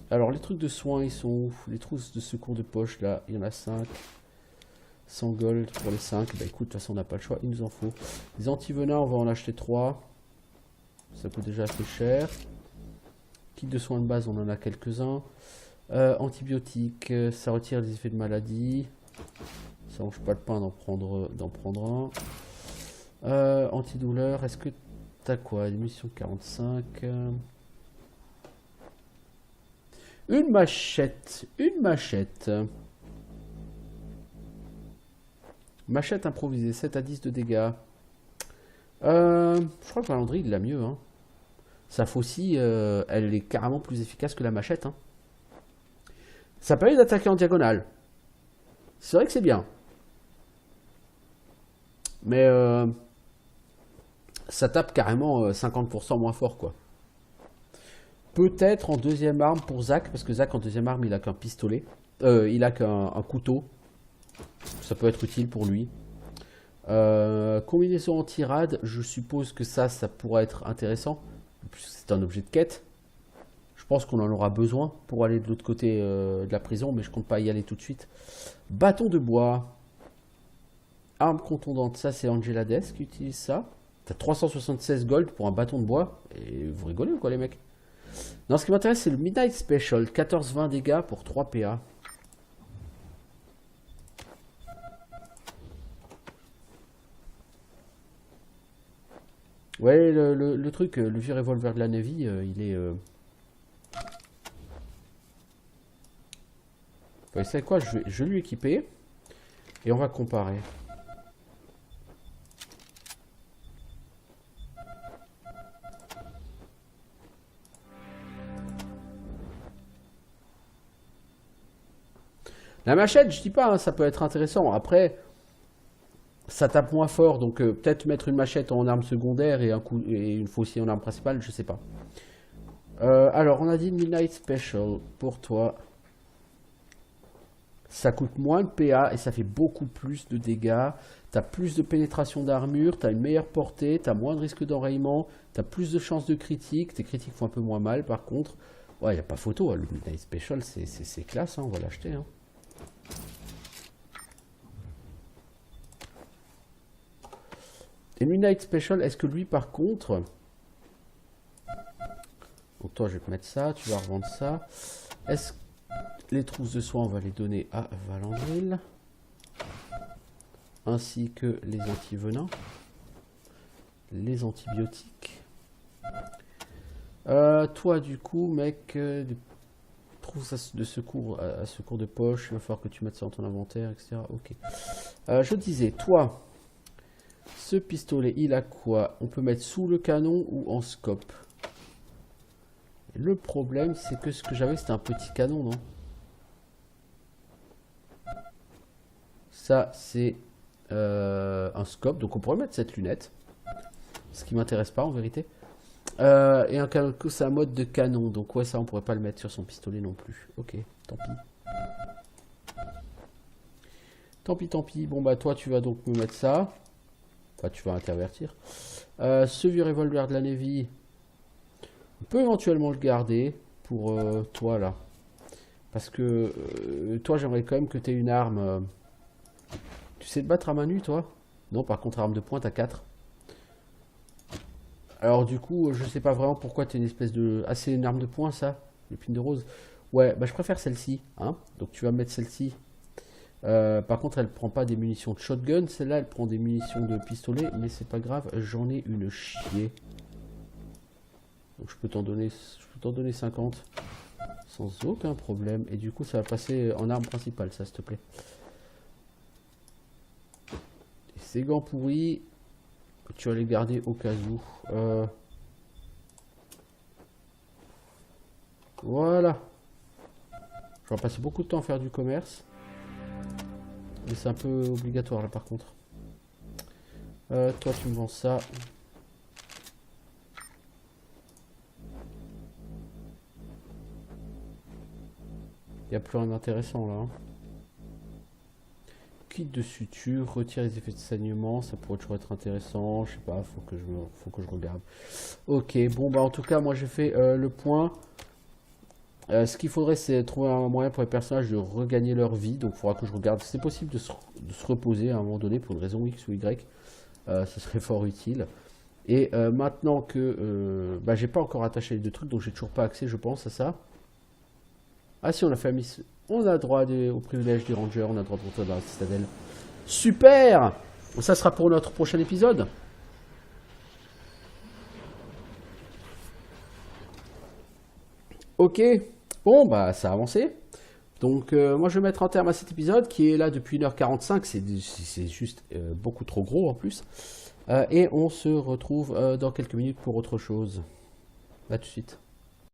Alors, les trucs de soins, ils sont où? Les trousses de secours de poche, là, il y en a 5. 100 gold pour les 5. Bah écoute, de toute façon, on n'a pas le choix. Il nous en faut. Les antivenins, on va en acheter 3. Ça coûte déjà assez cher. Kit de soins de base, on en a quelques-uns. Antibiotiques, ça retire les effets de maladie. Ça mange pas le pain d'en prendre un. Antidouleur, est-ce que t'as quoi? Émission 45. Une machette. Machette improvisée, 7 à 10 de dégâts. Je crois que Valandry, il l'a mieux. Hein. Sa faucille, elle est carrément plus efficace que la machette. Hein. Ça permet d'attaquer en diagonale. C'est vrai que c'est bien. Mais ça tape carrément 50% moins fort, quoi. Peut-être en deuxième arme pour Zach, parce que Zach en deuxième arme, il a qu'un pistolet. Il a qu'un couteau. Ça peut être utile pour lui. Combinaison anti-rad, je suppose que ça pourrait être intéressant. C'est un objet de quête. Je pense qu'on en aura besoin pour aller de l'autre côté de la prison, mais je compte pas y aller tout de suite. Bâton de bois. Arme contondante, ça c'est Angela Death qui utilise ça. T'as 376 gold pour un bâton de bois. Et vous rigolez ou quoi les mecs? Non, ce qui m'intéresse c'est le Midnight Special. 14-20 dégâts pour 3 PA. Ouais, le truc, le vieux revolver de la Navy, il est... Vous savez quoi, je vais lui équiper. Et on va comparer. La machette, je dis pas, hein, ça peut être intéressant. Après, ça tape moins fort, donc peut-être mettre une machette en arme secondaire et une faucille en arme principale, je sais pas. Alors, on a dit Midnight Special pour toi. Ça coûte moins de PA et ça fait beaucoup plus de dégâts. Tu as plus de pénétration d'armure, tu as une meilleure portée, tu as moins de risque d'enrayement, tu as plus de chances de critique. Tes critiques font un peu moins mal par contre. Ouais, il n'y a pas photo, hein. Le Midnight Special, c'est classe, hein, on va l'acheter. Hein. Et Midnight Special, est-ce que lui par contre... Donc toi, je vais te mettre ça, tu vas revendre ça. Est-ce que les trousses de soins, on va les donner à Valandril. Ainsi que les antivenins. Les antibiotiques. Toi, du coup, mec, des trousses de secours, à secours de poche, il va falloir que tu mettes ça dans ton inventaire, etc. Ok. Je disais, toi, ce pistolet, il a quoi? On peut mettre sous le canon ou en scope. Le problème, c'est que ce que j'avais, c'était un petit canon, non? Ça, c'est un scope. Donc, on pourrait mettre cette lunette. Ce qui m'intéresse pas, en vérité. Et un canon, c'est un mode de canon. Donc, ouais, ça, on pourrait pas le mettre sur son pistolet non plus. Ok, tant pis. Tant pis, tant pis. Bon, bah, toi, tu vas donc me mettre ça. Enfin, tu vas intervertir. Ce vieux revolver de la Navy... On peut éventuellement le garder pour toi là. Parce que toi j'aimerais quand même que tu aies une arme. Tu sais te battre à main nue toi? Non, par contre arme de pointe à 4. Alors du coup je sais pas vraiment pourquoi tu es une espèce de... Ah c'est une arme de poing ça? L'épine de rose? Ouais, bah je préfère celle-ci. Hein, donc tu vas mettre celle-ci. Par contre elle prend pas des munitions de shotgun. Celle-là elle prend des munitions de pistolet. Mais c'est pas grave, j'en ai une chier. Donc je peux t'en donner 50 sans aucun problème. Et du coup ça va passer en arme principale, ça s'il te plaît. Et ces gants pourris, tu vas les garder au cas où. Voilà. Je vais passer beaucoup de temps à faire du commerce. Mais c'est un peu obligatoire là par contre. Toi tu me vends ça. Il n'y a plus rien d'intéressant là. Hein. Kit de suture, retire les effets de saignement, ça pourrait toujours être intéressant. Je sais pas, faut que je regarde. Ok, bon bah en tout cas moi j'ai fait le point. Ce qu'il faudrait c'est trouver un moyen pour les personnages de regagner leur vie. Donc il faudra que je regarde. C'est possible de se reposer à un moment donné pour une raison X ou Y. Ce serait fort utile. Et maintenant que bah, j'ai pas encore attaché les deux trucs, donc j'ai toujours pas accès je pense à ça. Ah si, on a fait on a droit au privilège des rangers, on a droit de rentrer dans la citadelle. Super! Ça sera pour notre prochain épisode. Ok, bon bah ça a avancé. Donc moi je vais mettre un terme à cet épisode qui est là depuis 1h45, c'est juste beaucoup trop gros en plus. Et on se retrouve dans quelques minutes pour autre chose. A tout de suite.